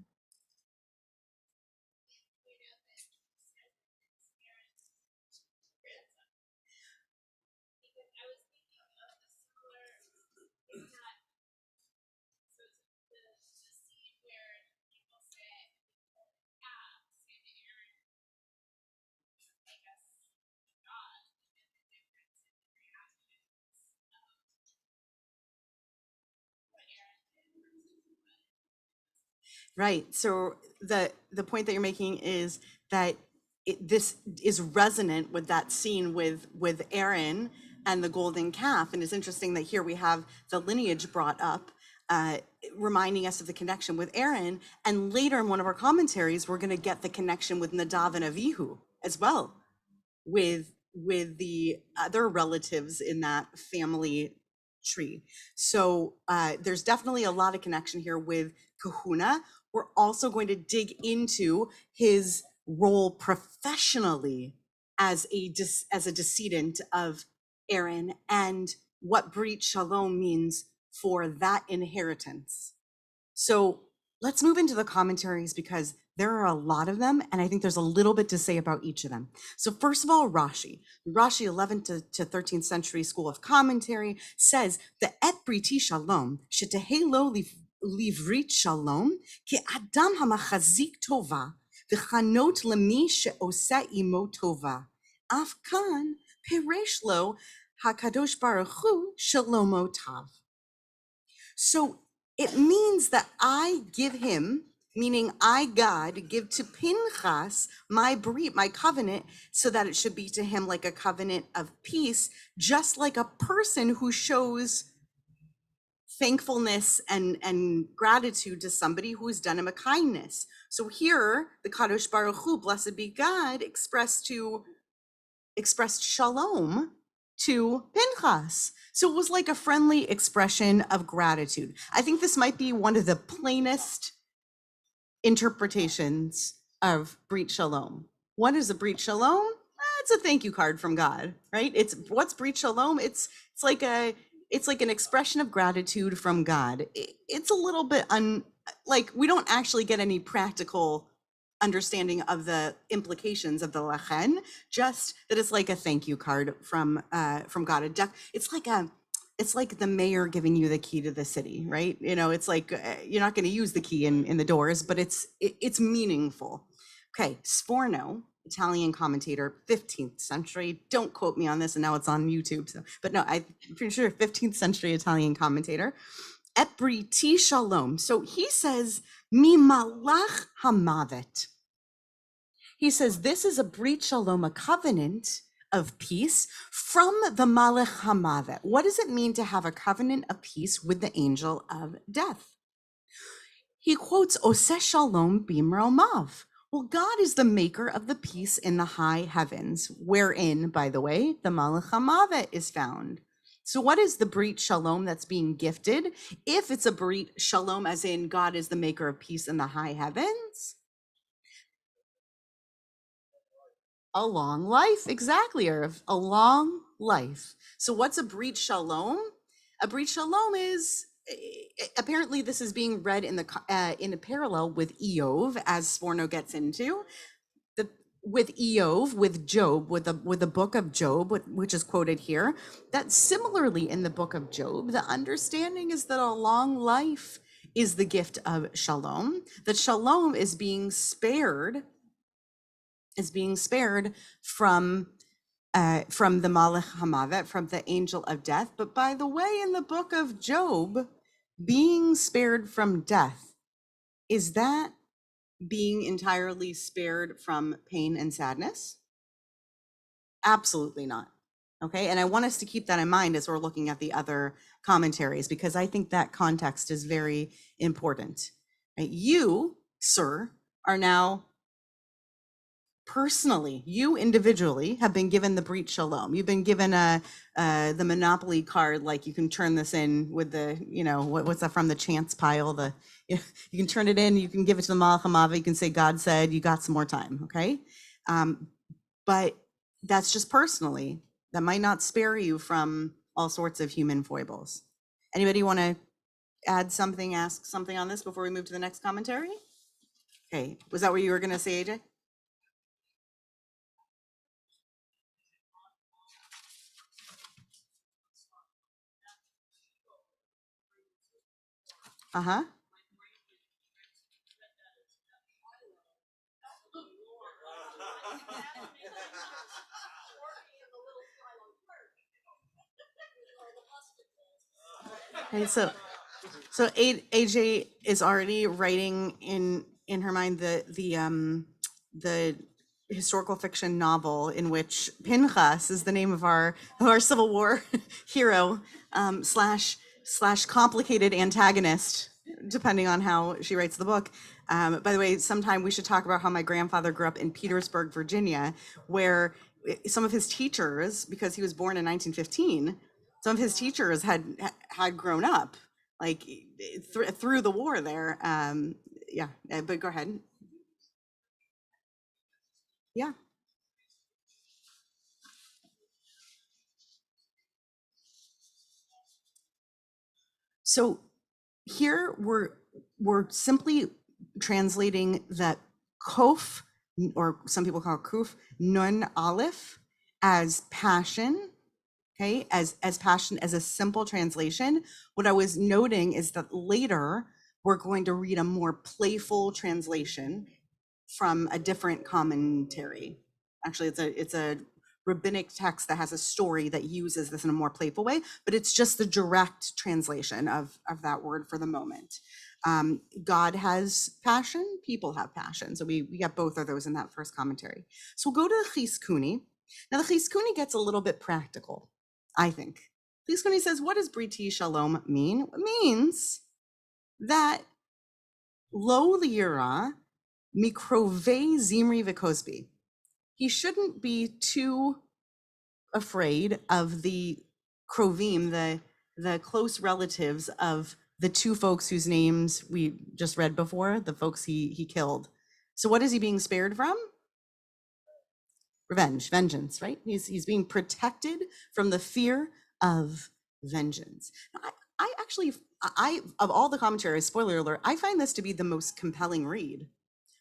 Right. So the point that you're making is that this is resonant with that scene with Aaron and the golden calf. And it's interesting that here we have the lineage brought up, reminding us of the connection with Aaron. And later in one of our commentaries, we're going to get the connection with Nadav and Avihu as well, with the other relatives in that family tree. So there's definitely a lot of connection here with Kahuna. We're also going to dig into his role professionally as a descendant of Aaron and what Brit Shalom means for that inheritance. So let's move into the commentaries because there are a lot of them, and I think there's a little bit to say about each of them. So first of all, Rashi 11th to 13th century school of commentary says the et briti shalom shetehelo livrit shalom ki adam hamachazik tova v'chanot lemi she'osa imo tova af kan peresh lo hakadosh baruch hu shalomo tav. So it means that I give him, meaning I, God, give to Pinchas my brit, my covenant, so that it should be to him like a covenant of peace, just like a person who shows thankfulness and gratitude to somebody who has done him a kindness. So here, the Kadosh Baruch Hu, blessed be God, expressed shalom to Pinchas. So it was like a friendly expression of gratitude. I think this might be one of the plainest interpretations of Brit Shalom. What is a Brit Shalom? It's a thank you card from God, right? It's what's Brit Shalom? It's like an expression of gratitude from God. It's a little bit like we don't actually get any practical understanding of the implications of the lachen, just that it's like a thank you card from God. It's like the mayor giving you the key to the city, right? You know, it's like you're not going to use the key in the doors, but it's meaningful. Okay, Sforno, Italian commentator, 15th century. Don't quote me on this, and now it's on YouTube. So, but no, I'm pretty sure 15th century Italian commentator. Et briti shalom. So he says, mi malach hamavet. He says, this is a brit shalom, a covenant of peace from the Malach HaMavet. What does it mean to have a covenant of peace with the angel of death? He quotes Oseh Shalom Bimromav. Well, God is the maker of the peace in the high heavens, wherein, by the way, the Malach HaMavet is found. So what is the Brit Shalom that's being gifted? If it's a Brit Shalom, as in God is the maker of peace in the high heavens, a long life, exactly, Irv, a long life. So what's a Brit Shalom? A Brit Shalom is, apparently this is being read in a parallel with Eov, as Sforno gets into. With Eov, with Job, with the book of Job, which is quoted here, that similarly in the book of Job, the understanding is that a long life is the gift of Shalom, that Shalom is being spared from the Malach HaMavet, from the angel of death. But by the way, in the book of Job, being spared from death, is that being entirely spared from pain and sadness? Absolutely not. Okay, and I want us to keep that in mind as we're looking at the other commentaries, because I think that context is very important. Right? You, sir, are now personally, you individually have been given the Brit Shalom. You've been given the Monopoly card, like you can turn this in with the, what's that from the chance pile? You can turn it in, you can give it to the Malach HaMavet, you can say, God said, you got some more time, okay? But that's just personally. That might not spare you from all sorts of human foibles. Anybody want to add something, ask something on this before we move to the next commentary? Okay, was that what you were going to say, AJ? Uh-huh. Okay, so AJ is already writing in her mind the historical fiction novel in which Pinchas is the name of our Civil War hero, slash complicated antagonist, depending on how she writes the book. By the way, sometime we should talk about how my grandfather grew up in Petersburg, Virginia, where some of his teachers, because he was born in 1915, some of his teachers had grown up like through the war there. Yeah, but go ahead. Yeah. So here we're simply translating that kof, or some people call it kuf, nun aleph, as passion. Okay, as passion, as a simple translation. What I was noting is that later we're going to read a more playful translation from a different commentary. Actually, it's a rabbinic text that has a story that uses this in a more playful way, but it's just the direct translation of that word for the moment. God has passion, people have passion. So we got both of those in that first commentary. So we'll go to the Chizkuni. Now the Chizkuni gets a little bit practical, I think. Chizkuni says, what does Briti Shalom mean? It means that lo liyira mikrove zimri v'kozbi. He shouldn't be too afraid of the krovim, the close relatives of the two folks whose names we just read before, the folks he killed. So what is he being spared from? Vengeance, right? He's being protected from the fear of vengeance. I actually, of all the commentaries, spoiler alert, I find this to be the most compelling read.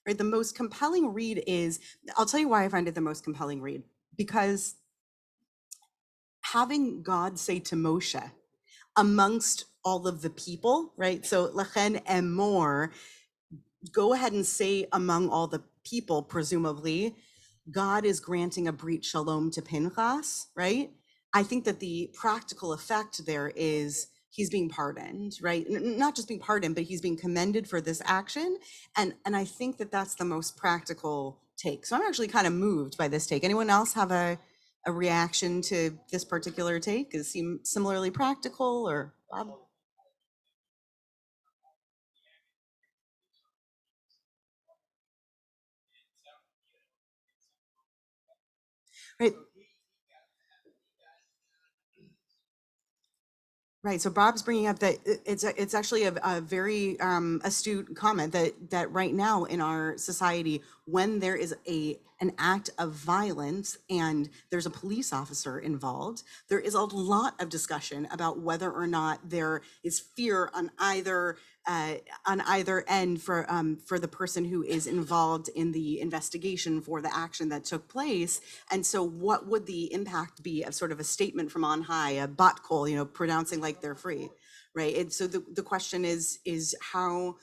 Right, the most compelling read is, I'll tell you why I find it the most compelling read, because having God say to Moshe amongst all of the people, right? So lachen emor, go ahead and say among all the people, presumably, God is granting a Brit Shalom to Pinchas, right? I think that the practical effect there is he's being pardoned, right? Not just being pardoned, but he's being commended for this action. And I think that that's the most practical take. So I'm actually kind of moved by this take. Anyone else have a a reaction to this particular take? Does it seem similarly practical, or Bob? Right. Right. So Bob's bringing up that it's actually a very astute comment that right now in our society, when there is an act of violence and there's a police officer involved, there is a lot of discussion about whether or not there is fear on either end for the person who is involved in the investigation for the action that took place. And so what would the impact be of sort of a statement from on high, a bat kol, pronouncing like they're free, right? And so the question is how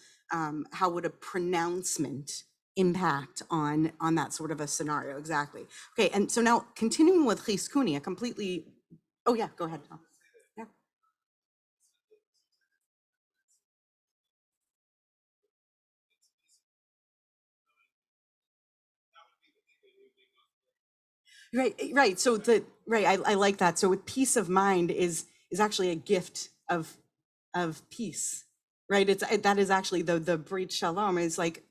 would a pronouncement impact on that sort of a scenario? Exactly. Okay, and so now continuing with Chiskuni, a completely, oh yeah, go ahead, Tom. Yeah. Right. So I like that. So with peace of mind is actually a gift of peace, right? That is actually the Brit Shalom is like,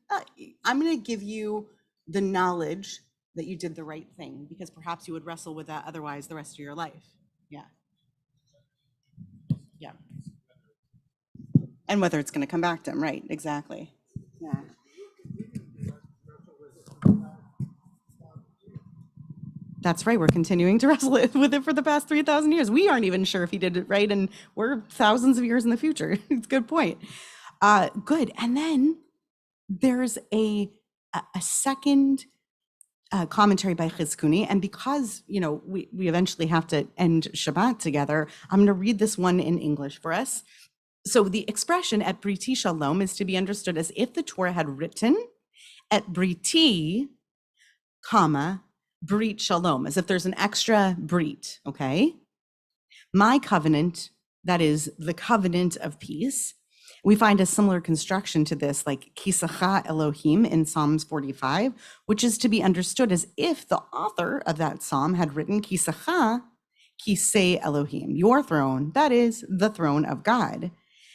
I'm going to give you the knowledge that you did the right thing, because perhaps you would wrestle with that otherwise the rest of your life. Yeah. Yeah. And whether it's going to come back to him, right? Exactly. Yeah. That's right. We're continuing to wrestle with it for the past 3,000 years. We aren't even sure if he did it right, and we're thousands of years in the future. It's a good point. Good. And then there's a second commentary by Chizkuni, and because we eventually have to end Shabbat together, I'm going to read this one in English for us. So the expression "et briti shalom" is to be understood as if the Torah had written "et briti, comma, brit shalom," as if there's an extra brit, okay? My covenant, that is the covenant of peace. We find a similar construction to this, like Kisacha Elohim in Psalms 45, which is to be understood as if the author of that psalm had written Kisacha, Kisei Elohim, your throne, that is the throne of God.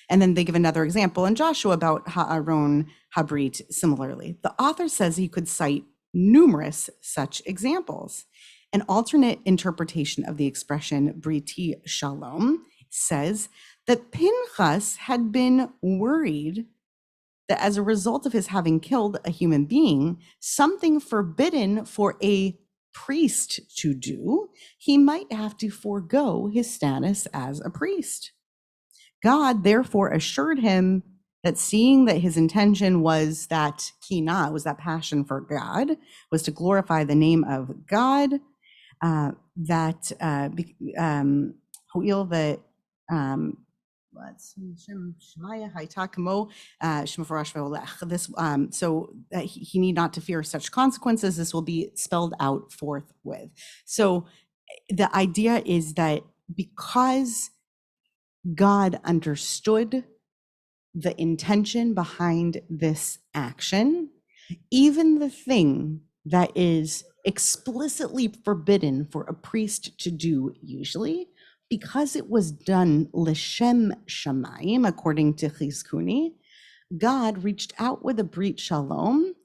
And then they give another example in Joshua about Ha'aron Habrit similarly. The author says he could cite numerous such examples. An alternate interpretation of the expression Briti Shalom says that Pinchas had been worried that as a result of his having killed a human being, something forbidden for a priest to do, he might have to forego his status as a priest. God therefore assured him that, seeing that his intention was that kina, was that passion for God, was to glorify the name of God, this so that he need not to fear such consequences. This will be spelled out forthwith. So the idea is that because God understood the intention behind this action, even the thing that is explicitly forbidden for a priest to do usually, because it was done l'shem shamayim, according to Chizkuni, God reached out with a brit shalom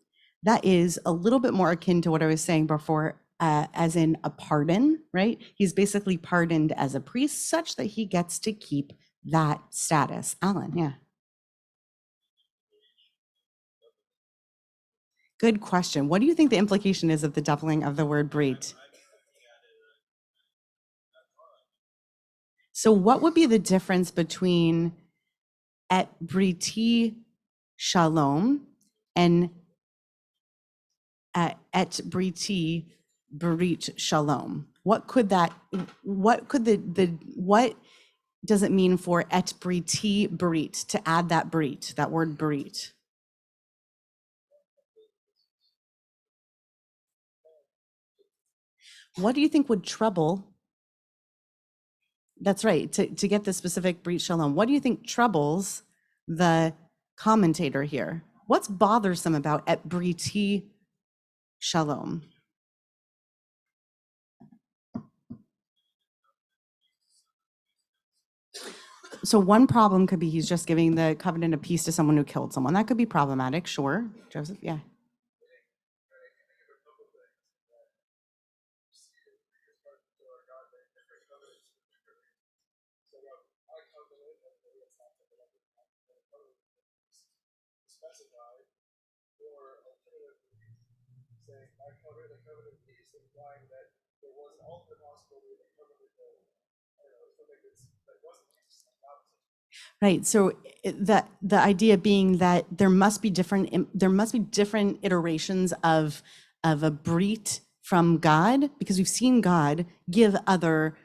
that is a little bit more akin to what I was saying before, as in a pardon, right? He's basically pardoned as a priest such that he gets to keep that status. Alan, yeah. Good question. What do you think the implication is of the doubling of the word brit? So what would be the difference between et briti shalom and et briti brit shalom? What could does it mean for et briti brit, to add that brit, that word brit? What do you think would trouble? That's right, to get the specific brit shalom. What do you think troubles the commentator here? What's bothersome about et briti shalom? So one problem could be he's just giving the covenant of peace to someone who killed someone. That could be problematic, sure. Joseph, yeah. Specified, or alternatively saying I cover the covenant of peace, implying that there was an alternate possibility that covenant something that wasn't not Right. So the idea being that there must be different iterations of a brit from God, because we've seen God give other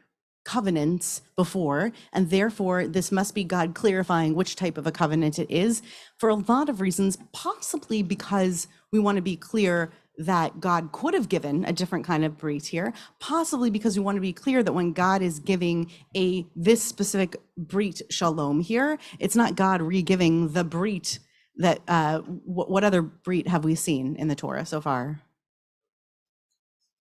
covenants before, and therefore this must be God clarifying which type of a covenant it is for a lot of reasons, possibly because we want to be clear that God could have given a different kind of brit here, possibly because we want to be clear that when God is giving this specific brit shalom here, it's not God re-giving the brit that what other brit have we seen in the Torah so far?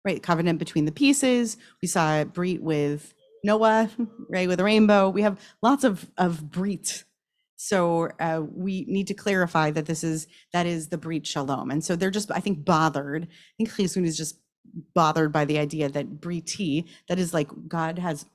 Right, covenant between the pieces. We saw a brit with Noah, right, with a rainbow. We have lots of brit. So we need to clarify that that is the brit shalom. And so they're just, I think, bothered. I think Chisun is just bothered by the idea that briti, that is like God has,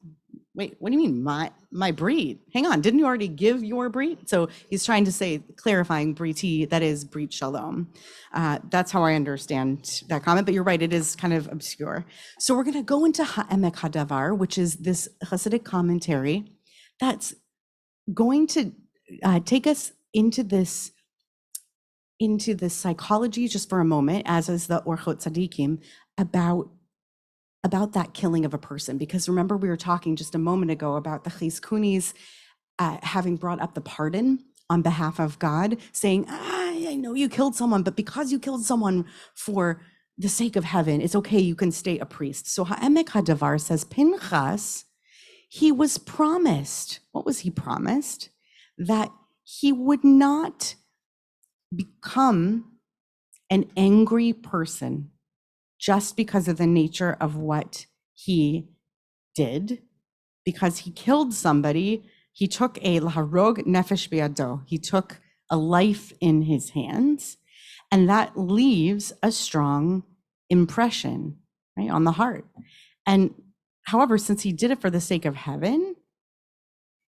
wait, what do you mean my brit? Hang on, didn't you already give your brit? So he's trying to say, clarifying briti, that is brit shalom. That's how I understand that comment, but you're right, it is kind of obscure. So we're gonna go into Ha'emek Hadavar, which is this Hasidic commentary that's going to take us into this psychology just for a moment, as is the Orchot Tzadikim, about that killing of a person. Because remember, we were talking just a moment ago about the Chizkunis having brought up the pardon on behalf of God, saying, I know you killed someone, but because you killed someone for the sake of heaven, it's okay, you can stay a priest. So Ha'emek Hadavar says, Pinchas, he was promised, what was he promised? That he would not become an angry person just because of the nature of what he did. Because he killed somebody, he took a laharog nefesh biado, he took a life in his hands, and that leaves a strong impression, right, on the heart. And however, since he did it for the sake of heaven,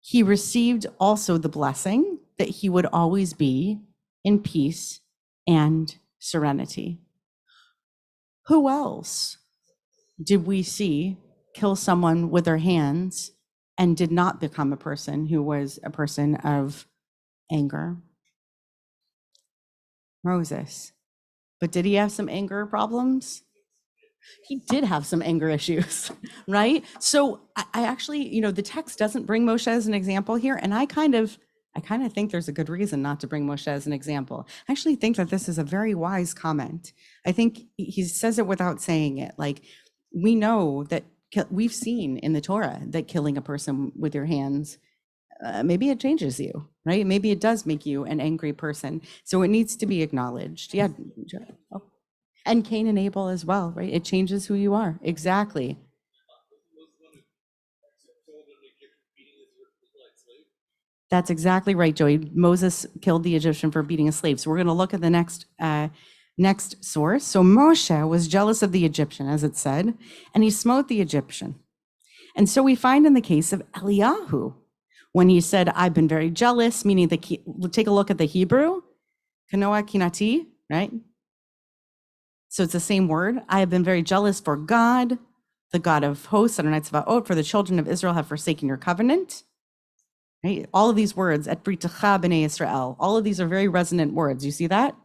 he received also the blessing that he would always be in peace and serenity. Who else did we see kill someone with their hands and did not become a person who was a person of anger? Moses. But did he have some anger problems? He did have some anger issues, right? So I actually, the text doesn't bring Moshe as an example here. And I kind of think there's a good reason not to bring Moshe as an example. I actually think that this is a very wise comment. I think he says it without saying it. Like, we know that we've seen in the Torah that killing a person with your hands, maybe it changes you, right? Maybe it does make you an angry person. So it needs to be acknowledged. Yeah. Oh. And Cain and Abel as well, right? It changes who you are. Exactly. That's exactly right, Joey. Moses killed the Egyptian for beating a slave. So we're going to look at the next source. So Moshe was jealous of the Egyptian, as it said, and he smote the Egyptian. And so we find in the case of Eliyahu, when he said, I've been very jealous, meaning take a look at the Hebrew, kanoa kinati, right? So it's the same word. I have been very jealous for God, the God of hosts, Adonai Tzvaot, for the children of Israel have forsaken your covenant. Right? All of these words, et britecha b'nei Israel, all of these are very resonant words. You see that?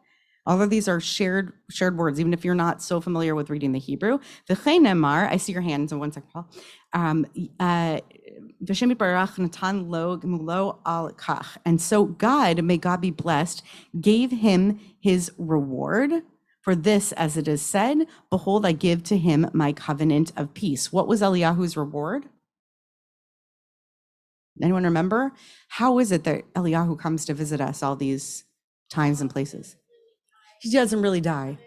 All of these are shared words, even if you're not so familiar with reading the Hebrew. V'chein nemar, I see your hands in 1 second, Paul. V'shem yitbarach natan lo gemulo al kach. And so God, may God be blessed, gave him his reward for this, as it is said, behold, I give to him my covenant of peace. What was Eliyahu's reward? Anyone remember? How is it that Eliyahu comes to visit us all these times and places? He doesn't really die.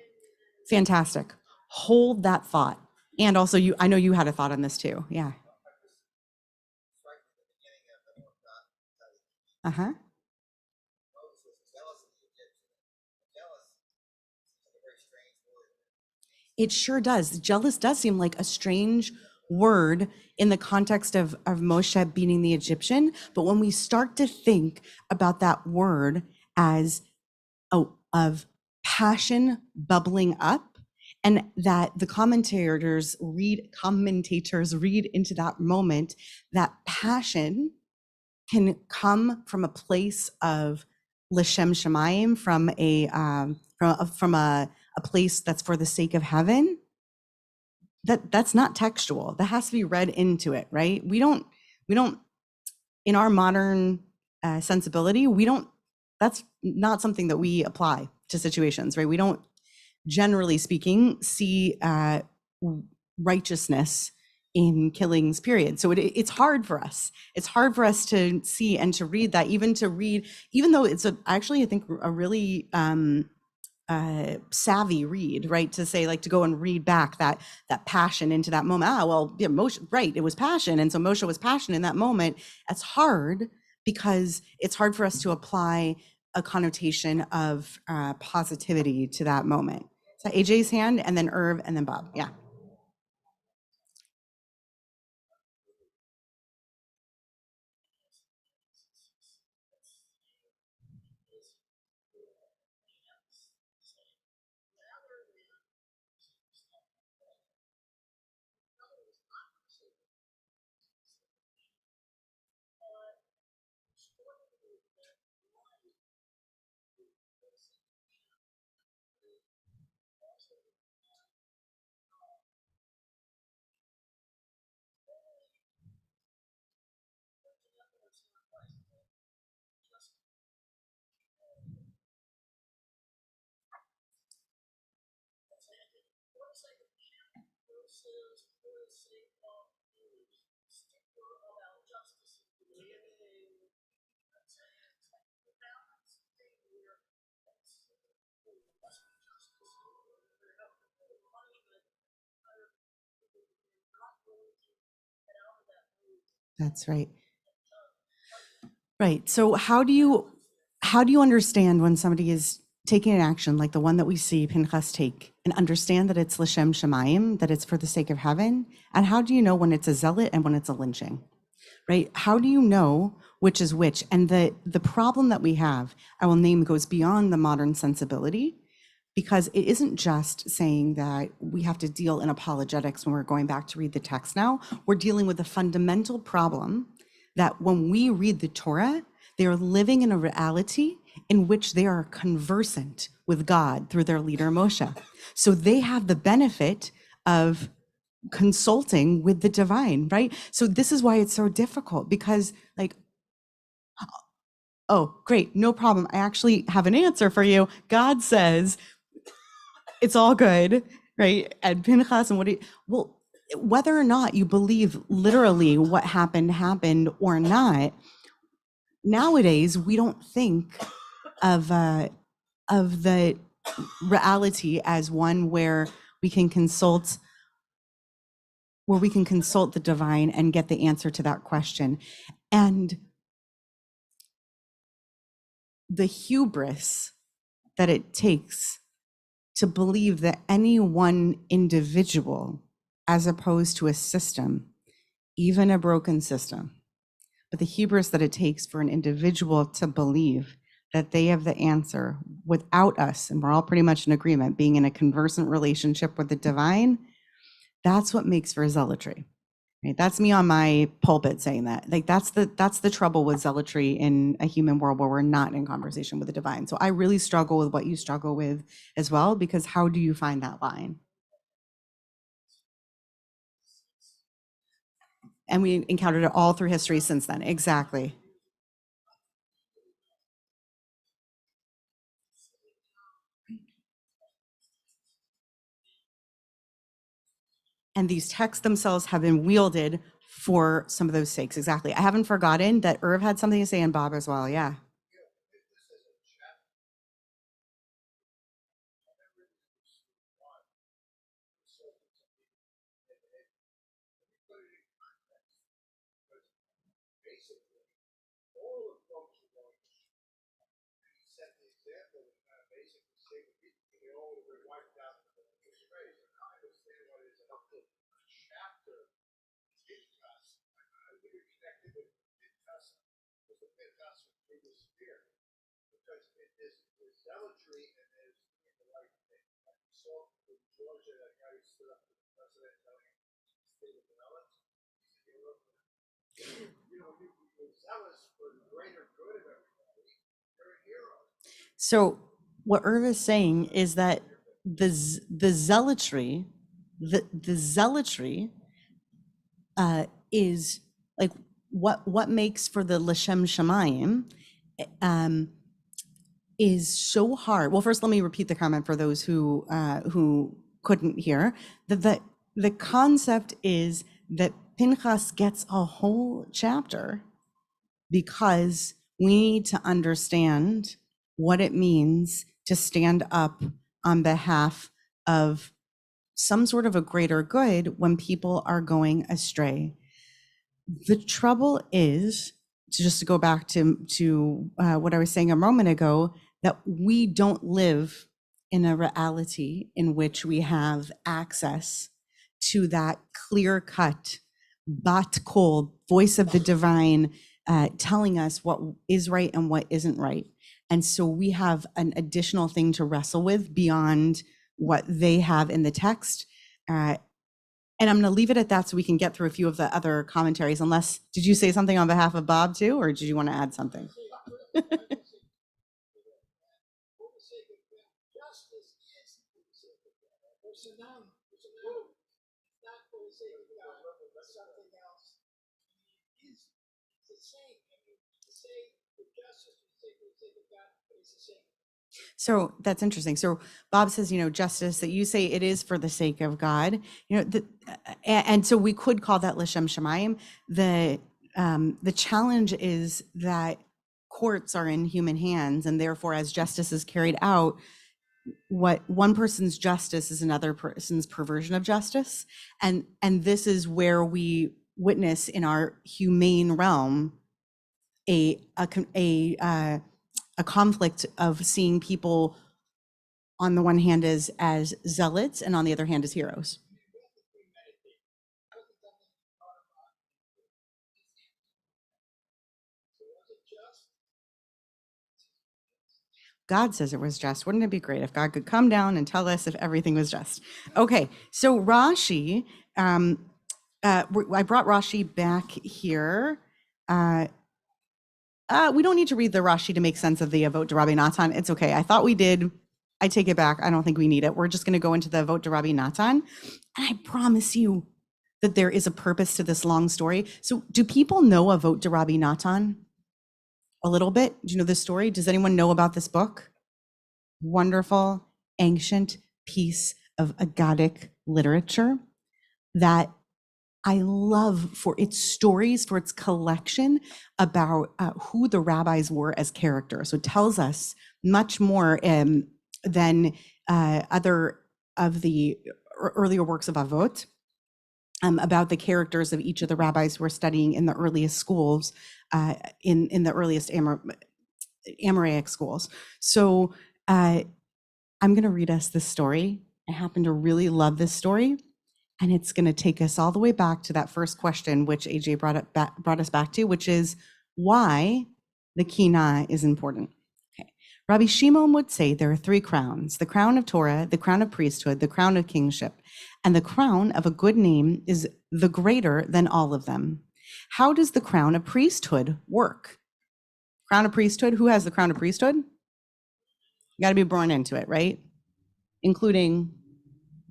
Fantastic. Hold that thought. And also, I know you had a thought on this too. Yeah. Uh-huh. Moses was jealous of the Egyptian. Jealous seems like a very strange word. It sure does. Jealous does seem like a strange word in the context of Moshe beating the Egyptian. But when we start to think about that word as of passion bubbling up, and that the commentators read into that moment, that passion can come from a place of L'Shem Shemayim, from a place that's for the sake of heaven. That's not textual. That has to be read into it, right? We don't in our modern sensibility, that's not something that we apply to situations, right? We don't, generally speaking, see righteousness in killings, period. So it's hard for us. It's hard for us to see and to read that, even though it's actually, I think, a really savvy read, right? To say, like, to go and read back that passion into that moment. Well, yeah, Moshe, right? It was passion, and so Moshe was passion in that moment. That's hard because it's hard for us to apply a connotation of positivity to that moment. So AJ's hand, and then Irv, and then Bob. Yeah. That's right. Right. So how do you understand when somebody is taking an action like the one that we see Pinchas take, and understand that it's L'Shem Shemayim, that it's for the sake of heaven? And how do you know when it's a zealot and when it's a lynching? Right? How do you know which is which? And the problem that we have, I will name, goes beyond the modern sensibility, because it isn't just saying that we have to deal in apologetics when we're going back to read the text now. We're dealing with a fundamental problem that when we read the Torah, they are living in a reality in which they are conversant with God through their leader Moshe. So they have the benefit of consulting with the divine, right? So this is why it's so difficult, because, like, oh, great, no problem. I actually have an answer for you. God says it's all good, right? And Pinchas, and well, whether or not you believe literally what happened or not, nowadays we don't think of the reality as one where we can consult the divine and get the answer to that question. And the hubris that it takes to believe that any one individual, as opposed to a system, even a broken system, but the hubris that it takes for an individual to believe that they have the answer without us, and we're all pretty much in agreement, being in a conversant relationship with the divine, that's what makes for zealotry. Right? That's me on my pulpit saying that. Like, that's the trouble with zealotry in a human world where we're not in conversation with the divine. So I really struggle with what you struggle with as well, because how do you find that line? And we encountered it all through history since then. Exactly. And these texts themselves have been wielded for some of those sakes. Exactly. I haven't forgotten that Irv had something to say, and Bob as well. Yeah. example was kind of basic mistake. They all would have wiped out the space. And I understand what it is. A chapter is us. I think you're connected with us. Because the us through the spirit. Because it is the zealotry and it is doing the right thing. Like we saw with Georgia, that guy who stood up to the president telling him to stay with the zealots. You know, you're zealous for the greater good of everybody. You're a hero. So what Irv is saying is that the zealotry, the zealotry is like what makes for the L'Shem Shamayim is so hard. Well, first let me repeat the comment for those who couldn't hear. The concept is that Pinchas gets a whole chapter because we need to understand what it means to stand up on behalf of some sort of a greater good when people are going astray. The trouble is, just to go back to what I was saying a moment ago, that we don't live in a reality in which we have access to that clear-cut, bat kol, voice of the divine, telling us what is right and what isn't right. And so we have an additional thing to wrestle with beyond what they have in the text. And I'm going to leave it at that so we can get through a few of the other commentaries, unless, did you say something on behalf of Bob too, or did you want to add something? So that's interesting. So Bob says, justice, that you say it is for the sake of God, and so we could call that L'Shem Shamayim. The challenge is that courts are in human hands, and therefore as justice is carried out, what one person's justice is another person's perversion of justice. And this is where we witness in our humane realm a conflict of seeing people on the one hand as zealots and on the other hand as heroes. God says it was just. Wouldn't it be great if God could come down and tell us if everything was just? Okay, so Rashi, I brought Rashi back here. We don't need to read the Rashi to make sense of the Avot de Rabbi Natan. It's okay. I thought we did. I take it back. I don't think we need it. We're just going to go into the Avot de Rabbi Natan. And I promise you that there is a purpose to this long story. So do people know Avot de Rabbi Natan? A little bit? Do you know this story? Does anyone know about this book? Wonderful, ancient piece of Aggadic literature that I love for its stories, for its collection about who the rabbis were as characters. So it tells us much more than other of the earlier works of Avot about the characters of each of the rabbis who were studying in the earliest schools, in the earliest Amoraic schools. So I'm going to read us this story. I happen to really love this story. And it's going to take us all the way back to that first question, which AJ brought us back to, which is why the Kinah is important. Okay. Rabbi Shimon would say there are three crowns: the crown of Torah, the crown of priesthood, the crown of kingship, and the crown of a good name is the greater than all of them. How does the crown of priesthood work? Crown of priesthood, who has the crown of priesthood? You got to be born into it, right? Including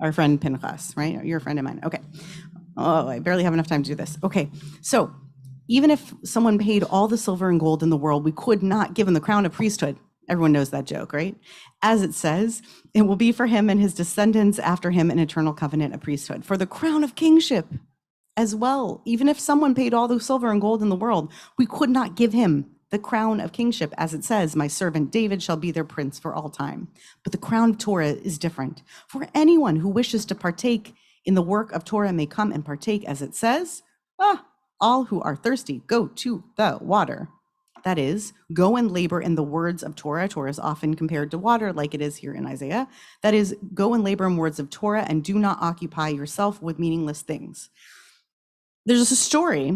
our friend Pinchas, right? You're a friend of mine. Okay. Oh, I barely have enough time to do this. Okay. So even if someone paid all the silver and gold in the world, we could not give him the crown of priesthood. Everyone knows that joke, right? As it says, it will be for him and his descendants after him an eternal covenant of priesthood. For the crown of kingship as well, even if someone paid all the silver and gold in the world, we could not give him the crown of kingship, as it says, my servant David shall be their prince for all time. But the crown of Torah is different. For anyone who wishes to partake in the work of Torah may come and partake, as it says, all who are thirsty, go to the water. That is, go and labor in the words of Torah. Torah is often compared to water, like it is here in Isaiah. That is, go and labor in words of Torah and do not occupy yourself with meaningless things. There's a story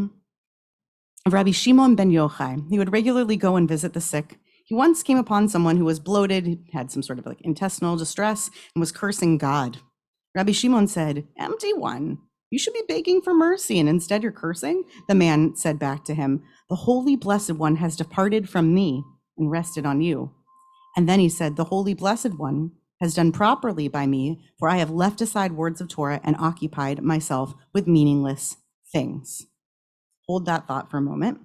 of Rabbi Shimon ben Yochai. He would regularly go and visit the sick. He once came upon someone who was bloated, had some sort of like intestinal distress, and was cursing God. Rabbi Shimon said, "Empty one, you should be begging for mercy, and instead you're cursing." The man said back to him, "The Holy Blessed One has departed from me and rested on you." And then he said, "The Holy Blessed One has done properly by me, for I have left aside words of Torah and occupied myself with meaningless things." Hold that thought for a moment.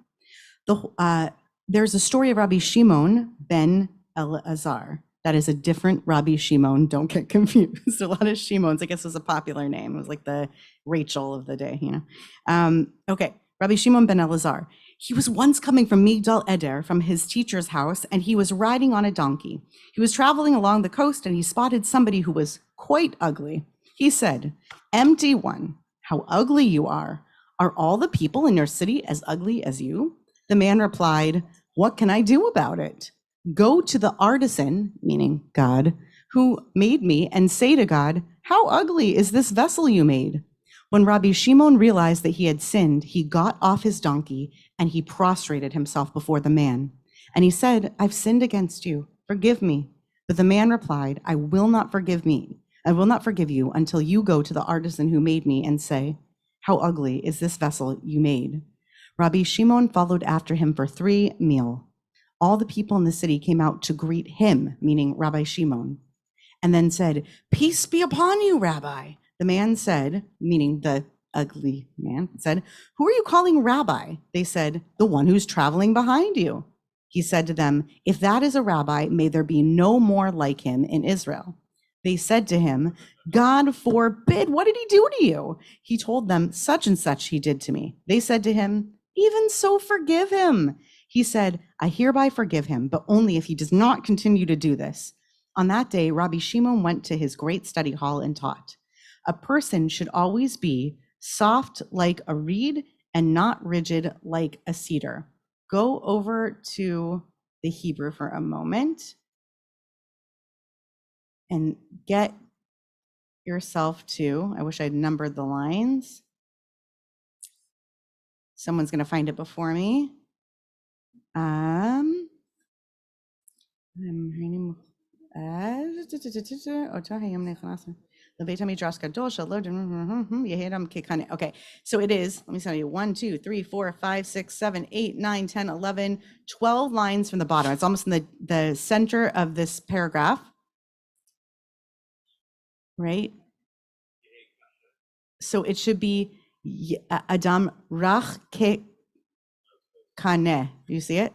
There's a story of Rabbi Shimon ben Elazar. That is a different Rabbi Shimon. Don't get confused. A lot of Shimons, I guess, was a popular name. It was like the Rachel of the day, you know. Okay, Rabbi Shimon ben Elazar. He was once coming from Migdal Eder, from his teacher's house, and he was riding on a donkey. He was traveling along the coast, and he spotted somebody who was quite ugly. He said, "Empty one, how ugly you are. Are all the people in your city as ugly as you?" The man replied, "What can I do about it? Go to the artisan," meaning God, "who made me, and say to God, 'How ugly is this vessel you made?'" When Rabbi Shimon realized that he had sinned, he got off his donkey and he prostrated himself before the man. And he said, "I've sinned against you. Forgive me." But the man replied, I will not forgive you until you go to the artisan who made me and say, 'How ugly is this vessel you made?'" Rabbi Shimon followed after him for 3 meals. All the people in the city came out to greet him, meaning Rabbi Shimon, and then said, "Peace be upon you, Rabbi." The man said, meaning the ugly man, said, "Who are you calling Rabbi?" They said, "The one who's traveling behind you." He said to them, "If that is a rabbi, may there be no more like him in Israel." They said to him, "God forbid, what did he do to you?" He told them, "Such and such he did to me." They said to him, "Even so, forgive him." He said, "I hereby forgive him, but only if he does not continue to do this." On that day, Rabbi Shimon went to his great study hall and taught. A person should always be soft like a reed and not rigid like a cedar. Go over to the Hebrew for a moment and get yourself to, I wish I'd numbered the lines. Someone's going to find it before me. Okay, so it is, let me tell you, 1, 2, 3, 4, 5, 6, 7, 8, 9, 10, 11, 12 lines from the bottom. It's almost in the center of this paragraph, right? So it should be Adam Rach Ke Kaneh. Do you see it?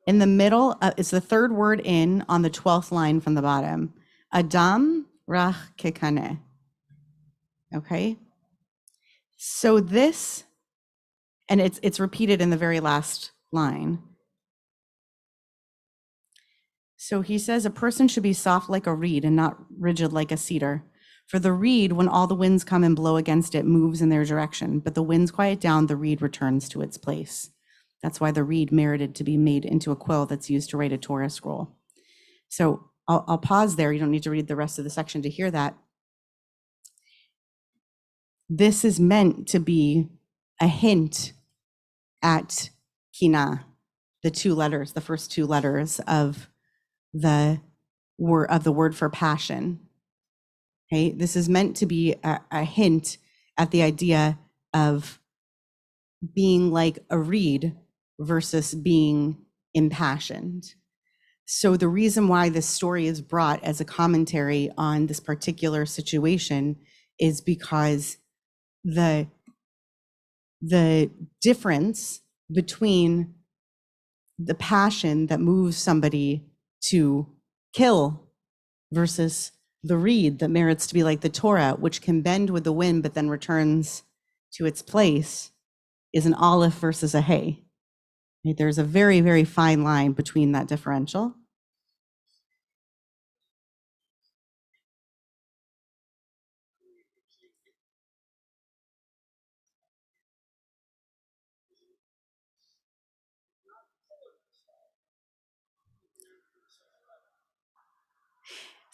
In the middle, it's the third word in on the 12th line from the bottom. Adam Rach Ke Kaneh. Okay. So this, and it's repeated in the very last line. So he says a person should be soft like a reed and not rigid like a cedar. For the reed, when all the winds come and blow against it, moves in their direction, but the winds quiet down, the reed returns to its place. That's why the reed merited to be made into a quill that's used to write a Torah scroll. So I'll pause there. You don't need to read the rest of the section to hear that. This is meant to be a hint at Kina, the 2 letters, the first 2 letters of the word for passion. Okay, this is meant to be a hint at the idea of being like a reed versus being impassioned. So the reason why this story is brought as a commentary on this particular situation is because the difference between the passion that moves somebody to kill versus the reed that merits to be like the Torah, which can bend with the wind but then returns to its place, is an aleph versus a hay. Right? There's a very, very fine line between that differential.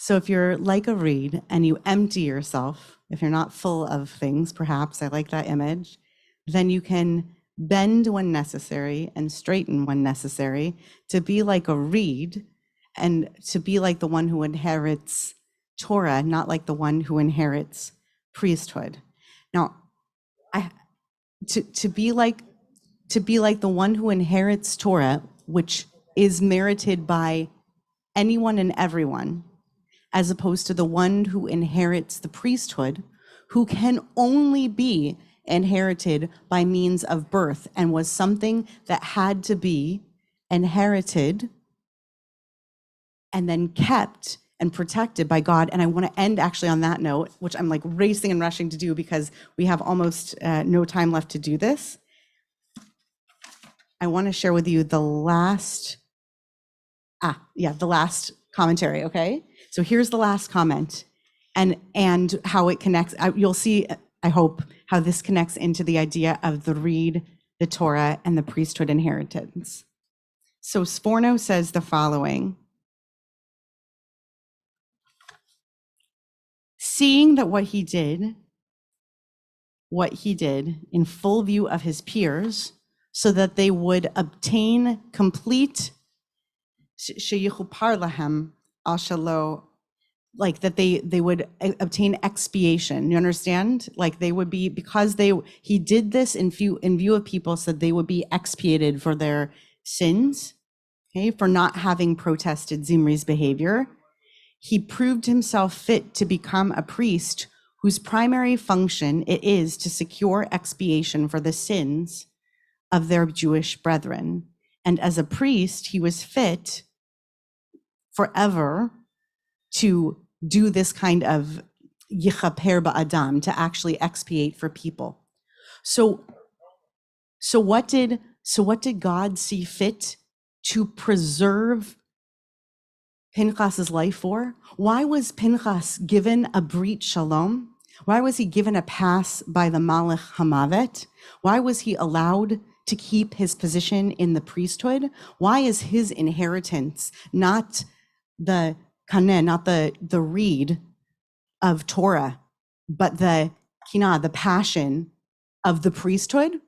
So if you're like a reed and you empty yourself, if you're not full of things, perhaps, I like that image, then you can bend when necessary and straighten when necessary to be like a reed and to be like the one who inherits Torah, not like the one who inherits priesthood. Now, to be like the one who inherits Torah, which is merited by anyone and everyone, as opposed to the one who inherits the priesthood, who can only be inherited by means of birth and was something that had to be inherited and then kept and protected by God. And I want to end actually on that note, which I'm like racing and rushing to do because we have almost no time left to do this. I want to share with you the last commentary, okay? So here's the last comment and how it connects. You'll see, I hope, how this connects into the idea of the reed, the Torah, and the priesthood inheritance. So Sforno says the following: seeing that what he did in full view of his peers, so that they would obtain complete sheyichupar lahem al shalo, like that they would obtain expiation. You understand? Like they would be, because he did this in view of people, so they would be expiated for their sins, okay, for not having protested Zimri's behavior. He proved himself fit to become a priest whose primary function it is to secure expiation for the sins of their Jewish brethren. And as a priest, he was fit forever to do this kind of yichaper ba'adam, to actually expiate for people. So what did God see fit to preserve Pinchas's life for? Why was Pinchas given a brit shalom? Why was he given a pass by the Malach Hamavet? Why was he allowed to keep his position in the priesthood? Why is his inheritance not the kaneh, not the reed of Torah, but the kinah, the passion of the priesthood?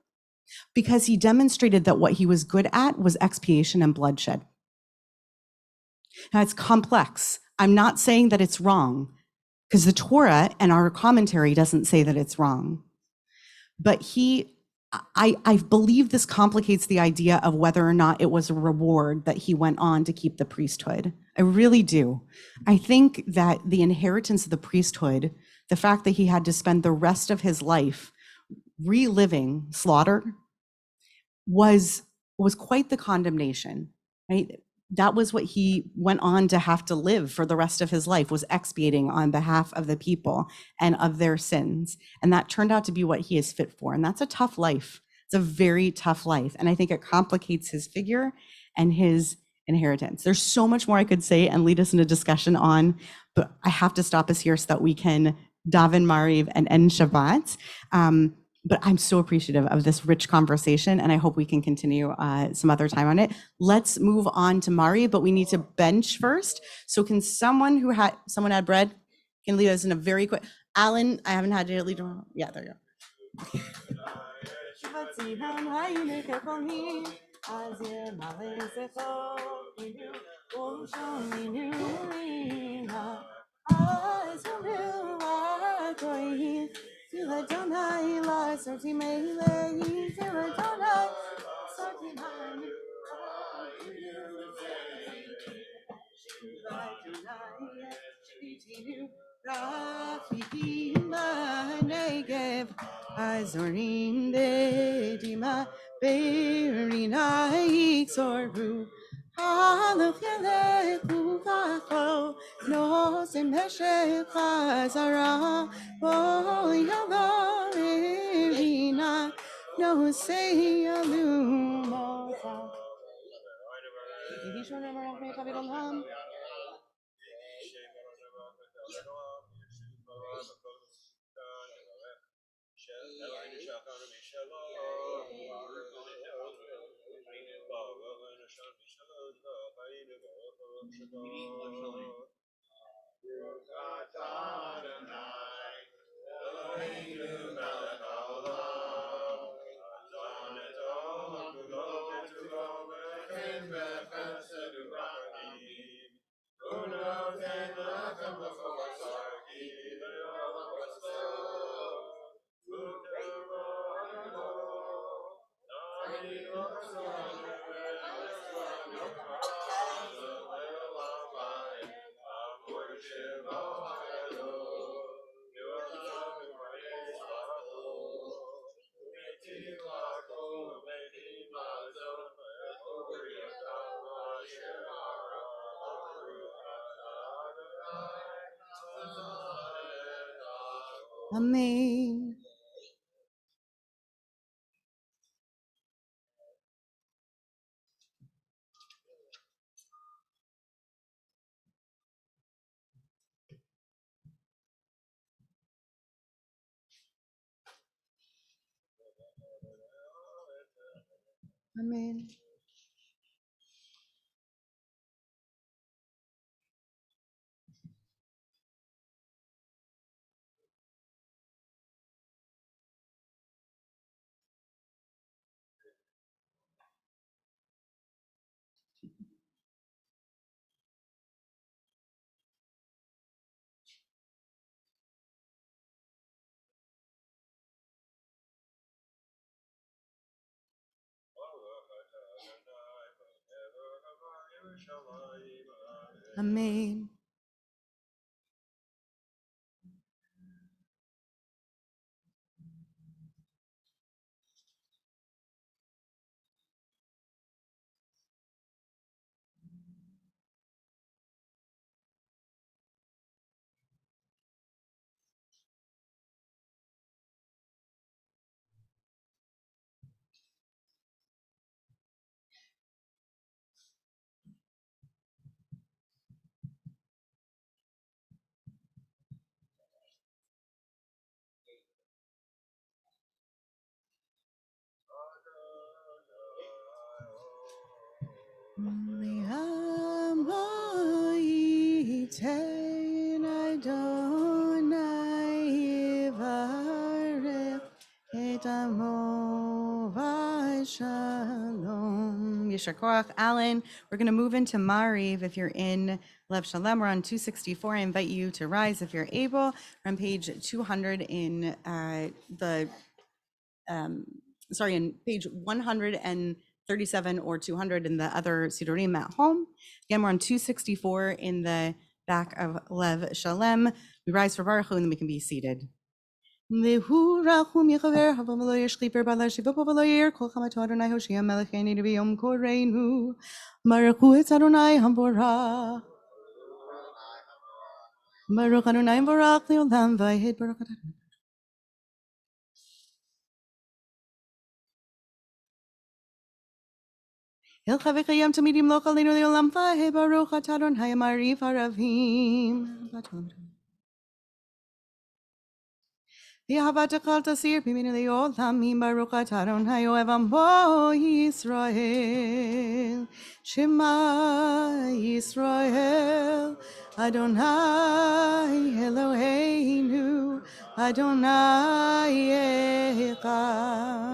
Because he demonstrated that what he was good at was expiation and bloodshed. Now, it's complex. I'm not saying that it's wrong, because the Torah and our commentary doesn't say that it's wrong. But I believe this complicates the idea of whether or not it was a reward that he went on to keep the priesthood. I really do. I think that the inheritance of the priesthood, the fact that he had to spend the rest of his life reliving slaughter, was quite the condemnation, right? That was what he went on to have to live for the rest of his life, was expiating on behalf of the people and of their sins. And that turned out to be what he is fit for. And that's a tough life. It's a very tough life. And I think it complicates his figure and his inheritance. There's so much more I could say and lead us in a discussion on, but I have to stop us here so that we can daven Mariv and end Shabbat. But I'm so appreciative of this rich conversation, and I hope we can continue some other time on it. Let's move on to Mari, but we need to bench first. So can someone add bread? Can lead us in a very quick. Alan, I haven't had you lead. Yeah, there you go. Feel Adonai, la sorti meilei, feel Adonai, sorti mani, Rafiki Negev, Azorim de Dima, Berina Sorbu, Halachele Kuvacho, no Semeshe Chazara, Boyalo Erina, no say Alumota. Amen. Amen. Amen. Shalom. Yeshar Korach, Alan. We're going to move into Mariv. If you're in Lev Shalom, we're on 264. I invite you to rise if you're able. We're on page 200 in in page 137 or 200 in the other Sidurim at home. Again, we're on 264 in the back of Lev Shalem. We rise for Baruch Hu and then we can be seated. Lehu rachum yechaver havam lo yishliper balashi v'povalo yer kol chamato Adonai Hoshea melecheni v'yom koreinu Baruch Hu et Adonai hamborach Baruch Adonai hamborach leolam vayed Baruch Adonai Hilcha v'chayam tamidim lo chalenu leolam vayed Baruch Adonai Mariv haravim V'ahavat tasir b'minu leolam im Baruch Adonai oevam bo Yisrael Shema Yisrael Adonai Eloheinu Adonai Echad.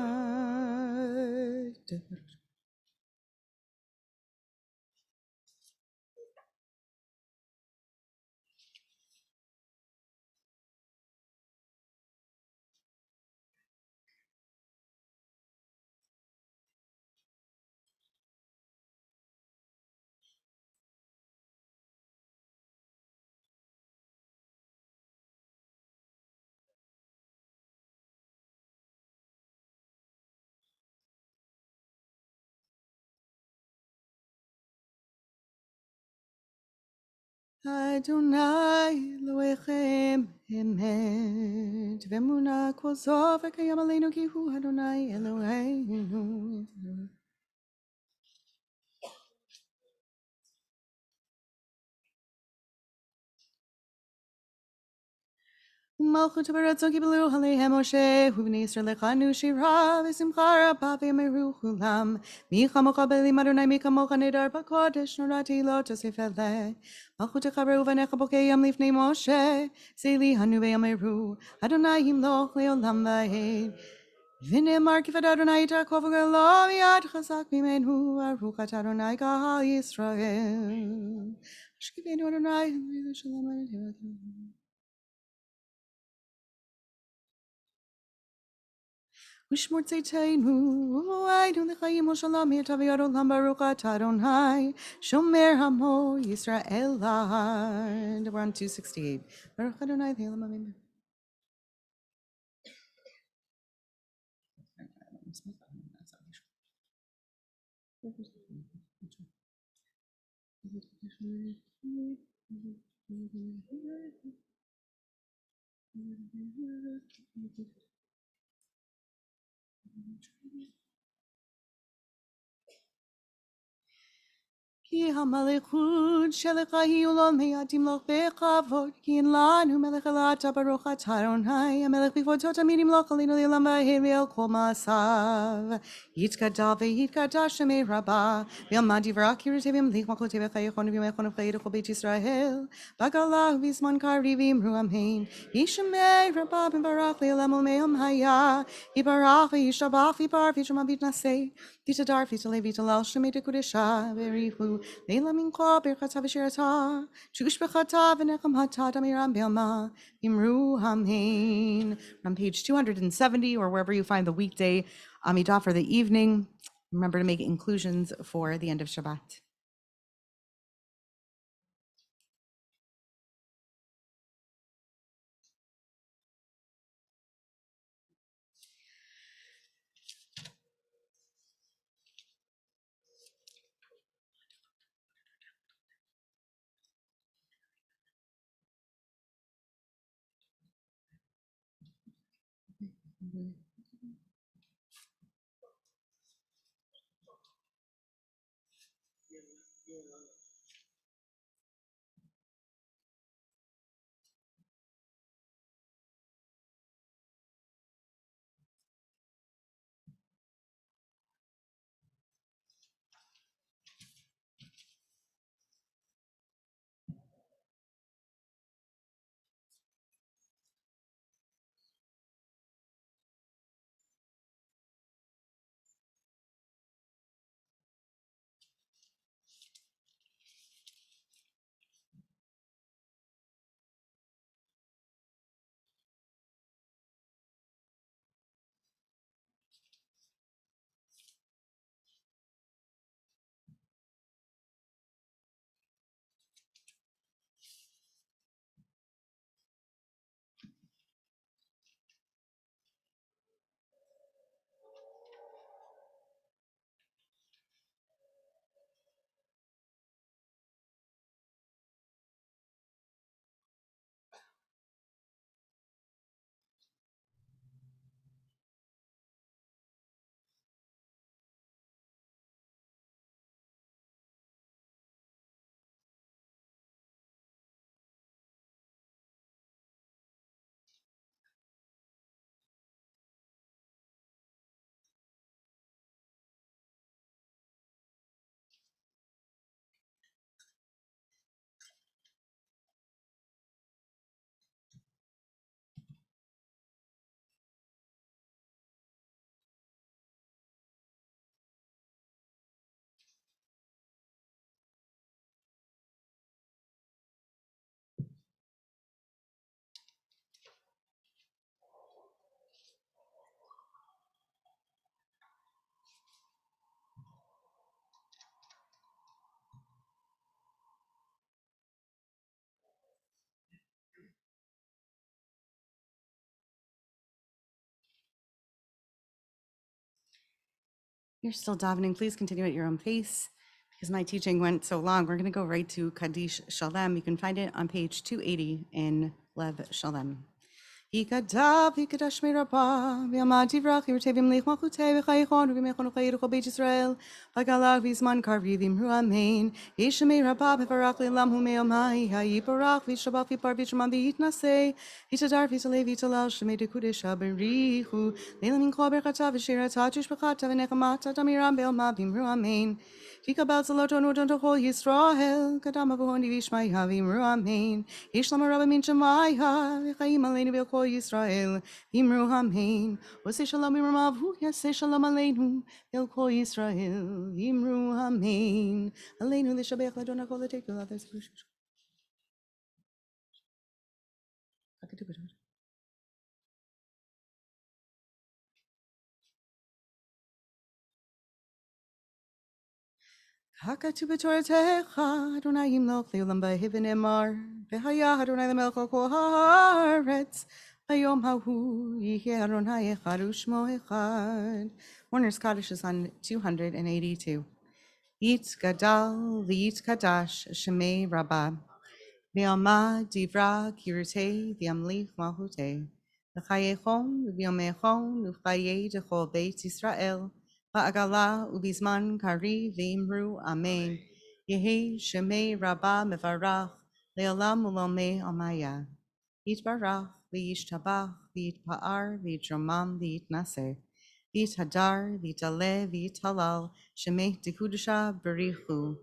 Adonai Elohechem Emet V'emuna kol zov v'kayam aleinu ki hu Adonai Eloheinu. Malchut baratzon kibbelu haleihem Moshe Huvnei Yisrael lechanu shira v'simcha rabba v'yameru chulam Micha mocha belim Adonai Micha mocha nedar b'kodesh norati lo tosef eleh Malchut echaberu v'necha bokeyam lifnei Moshe Seili hanu v'yameru Adonai yimloch leolam v'hed ונאמר כבד אדוני תעקב וגלו מיד חזק ממנו ארוכת אדוני קהל ישראל. השכיבנו אדוני ושלום עלינו. ושמור צאתנו ובואנו לחיים ושלום יטב יד עולם ברוך אתה אדוני שומר עמו ישראל לעד. We're on 268. ברוך אדוני לעולם אמן. כי המלכות שלך היא לעולמי עד תמלוך בכבוד, כי אין לנו מלך אלא אתה ברוך אתה אדוני, המלך בכבודו תמיד ימלוך עלינו לעולם ועד ועל כל מעשיו. יתגדל ויתקדש שמי רבה, וילמד דברה קירותי וימליך מלכותי וחייכון וימלכון וחיי לכל בית ישראל, בגלה ובזמן קריב ואמרו אמן. ישמע רבה מברך לעולם ולעולם היה, יברך וישבח ויפאר וישמע ויתנשא, ויתהדר ויתעלה ויתהלל שמי דקודשה בריחו לילה מנחה ברכתה ושירתה תושבחתה ונחמתה דמירם בעלמה אמרו amen. On page 270 or wherever you find the weekday Amidah for the evening, remember to make inclusions for the end of Shabbat. You're still davening, please continue at your own pace. Because my teaching went so long, we're going to go right to Kaddish Shalem. You can find it on page 280 in Lev Shalem. יגדל ויקדש שמי רבה, ויעמד דברך ירתה וימליך מלכותי וחייכון ובימייכון וחיי לכל בית ישראל, בגלה ובזמן קריב אמרו אמן. יש שמי רבה מברך לעולם ומעולמי, יברך וישבח ויפאר וישמע ויתנשא, יתהדר ויתעלה ויתהלל שמי דקודשה בריחו, לילה מנחה ברכתה ושירתה תושבחתה ונחמתה תמירם בעלמה ואמרו אמן. Tika Balsaloto no Donto Hol Yisrael, Kadama Bohondi Vishmai Havim Ruamein, Ishlam Rabamin Shemaiha, Chaim Aleinu Vilko Yisrael, Vimru Hamein, Ose Shalom Imramav, Yase Shalom Aleinu, Vilko Yisrael, Vimru Hamein, Aleinu Lishabech Ladona Kola Take the others. Hakatu b'toratecha, Adonai yimloch le'olam b'hivin emar, v'haya Adonai l'melech al kol haaretz, hayom hahu yihyeh Adonai echad u'shmo echad. Warner's Kaddish is on 282. Yit gadal v'yit kadash shemei rabbah. Ve'alma divra kirute v'yamlich malchute. V'chayechon v'yomechon v'chaye dechol beit Yisrael. Va'agala ubizman kari v'imru amen. Yehi shemei rabba mevarach le'olam ulome amaya. Yitbarach v'yishtabach v'yitpa'ar v'yitromam v'yitnaser. V'yithadar v'yitale v'yithalal shemei dekudusha berichu.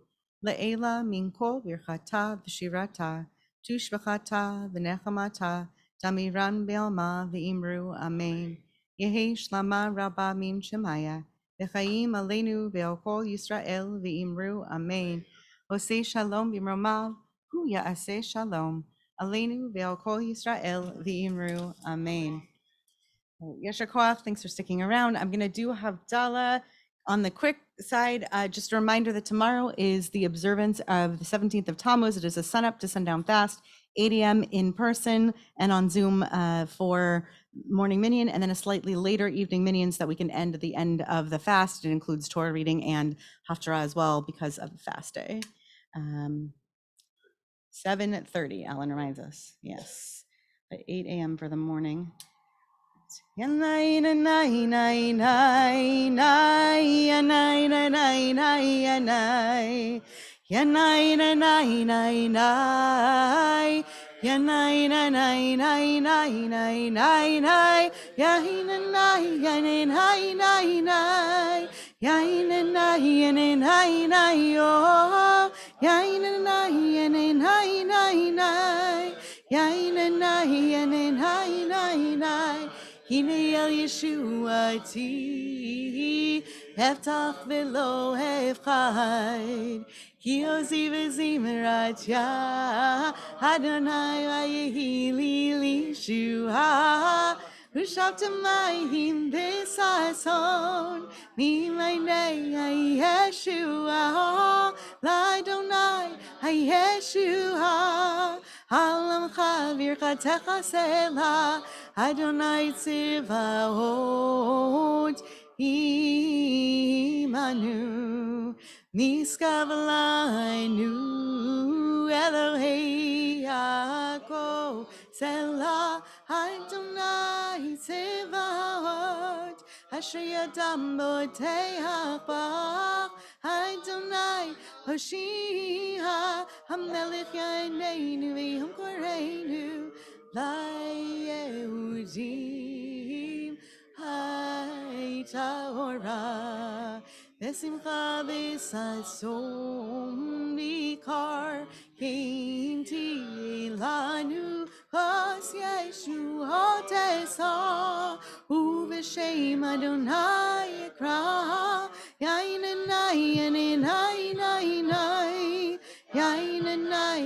Le'ela minko birchata v'shirata, tushbachata v'nechamata, damiran be'alma v'imru amen. Yehi shlama rabba min shemaya, v'chaim aleinu ve'okol Yisrael v'imru amen. Oseh shalom b'mromav, hu ya'aseh shalom, aleinu ve'okol Yisrael v'imru amen. Yasher Koach, thanks for sticking around. I'm going to do Havdalah on the quick side. Just a reminder that tomorrow is the observance of the 17th of Tammuz. It is a sun up to sundown fast, 8 a.m. in person and on Zoom for morning minyan, and then a slightly later evening minyan so that we can end at the end of the fast. It includes Torah reading and Haftarah as well because of the fast day. 7:30, Alan reminds us. Yes, at 8 a.m. for the morning. Yanai na nai nai nai nai yanai na nai nai yanai yanai na nai nai nai yanai na nai nai nai nai nai nai yai na nai yanai nai nai nai yai na nai yanai nai nai yo yai na nai yanai nai nai nai yai na nai yanai nai nai nai Hine el Yeshuati, Heftach velo Hefchad, Ki ozi v'zimratya, Adonai v'yehi li Yeshua, Ushavtamayim b'sason, Mimaynei Yeshua, L'Adonai Yeshua, Halamcha v'irchatecha selah, Adonai Tzivaot Imanu Niskav Lainu Elohei Yaakov Selah Adonai Tzivaot Asher Yadam B'Teach Bach Adonai Hoshia HaMelech Yaneinu V'Yom Koreinu Yehudim Haitahora Besimcha Besatzon Nikar Kinti Lanu Kos Yeshua Tesa Uveshem Adonai Ekra Yainanai Yainanai Yainanai Yainanai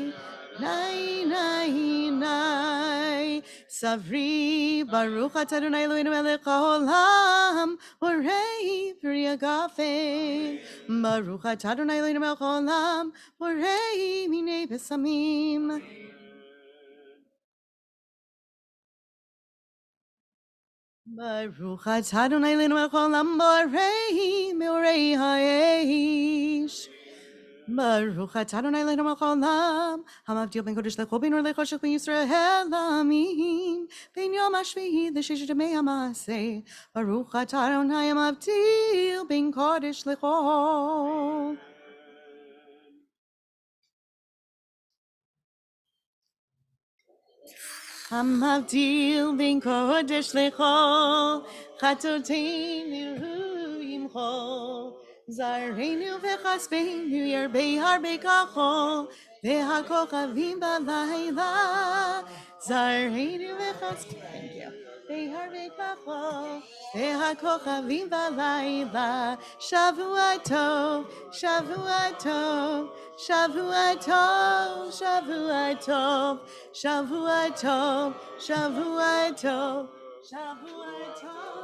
Nai nai nai Savri Baruch atah Adonai Eloheinu melech haolam Borei Pri Agafen Baruch atah Adonai Eloheinu melech haolam Borei Minei Besamim Baruch atah Adonai Eloheinu melech haolam Borei Meorei Ha'esh Baruch atah Adonai Eloheinu melech haolam Hamavdil ben kodesh lechol ben or lechoshech ben Yisrael amim ben yom hashvi'i l'sheshet yemei ha'maseh Baruch atah Adonai Hamavdil ben kodesh lechol Hamavdil ben kodesh lechol Chatoteinu yimchol Zarenu v'chaspeinu yerbei harbe kachol v'hakochavim b'layla. Zarenu v'chaspeinu, thank you. Harbe kachol v'hakochavim b'layla. Shavua tov, Shavua tov, Shavua tov, Shavua tov, Shavua tov, Shavua tov, Shavua tov.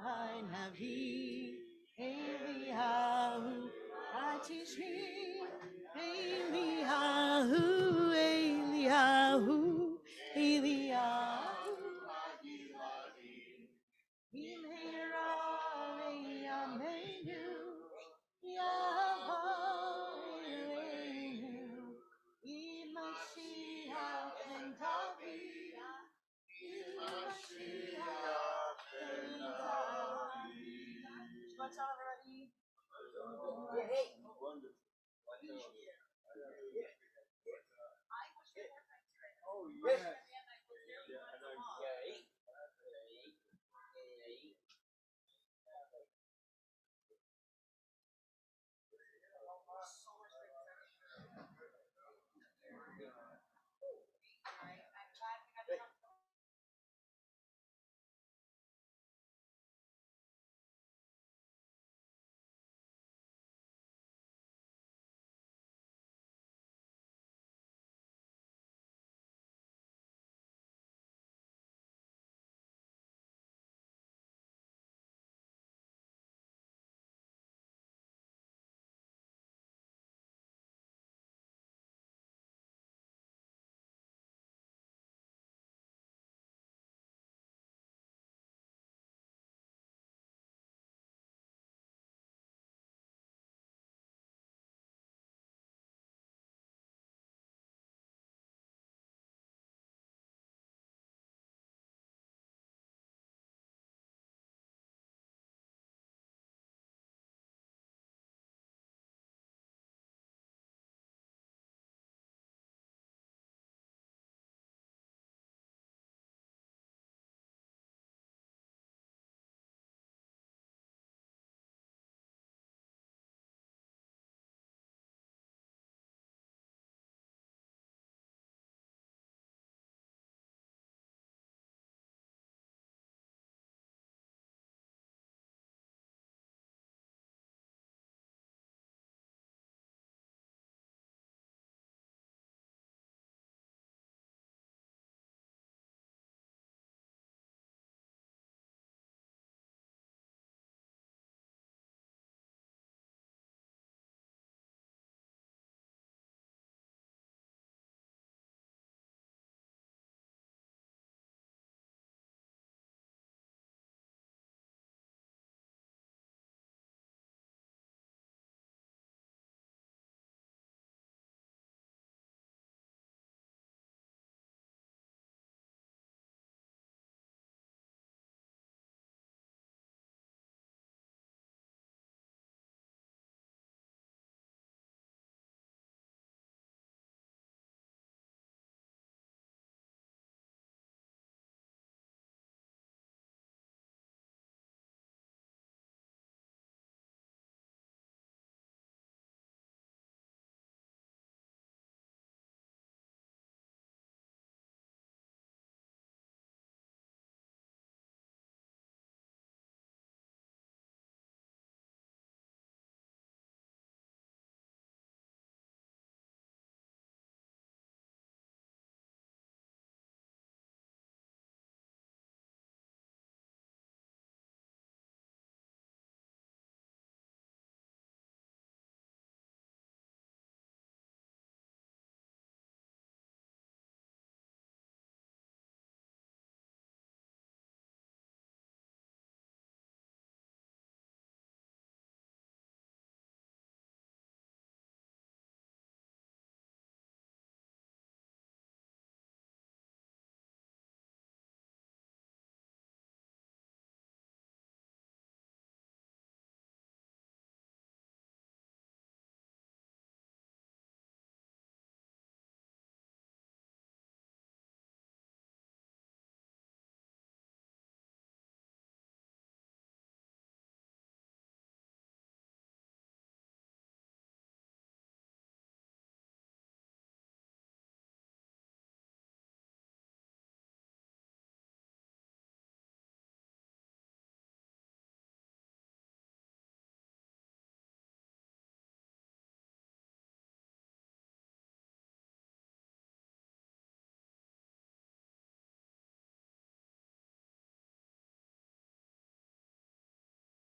Hai Navi, Eliyahu, Atishri, Eliyahu, Eliyahu, Eliyahu, Imhera, Yameinu, Yahweh, Eloheinu, Imashiach ben David, Imashiach ben David. What's up, everybody?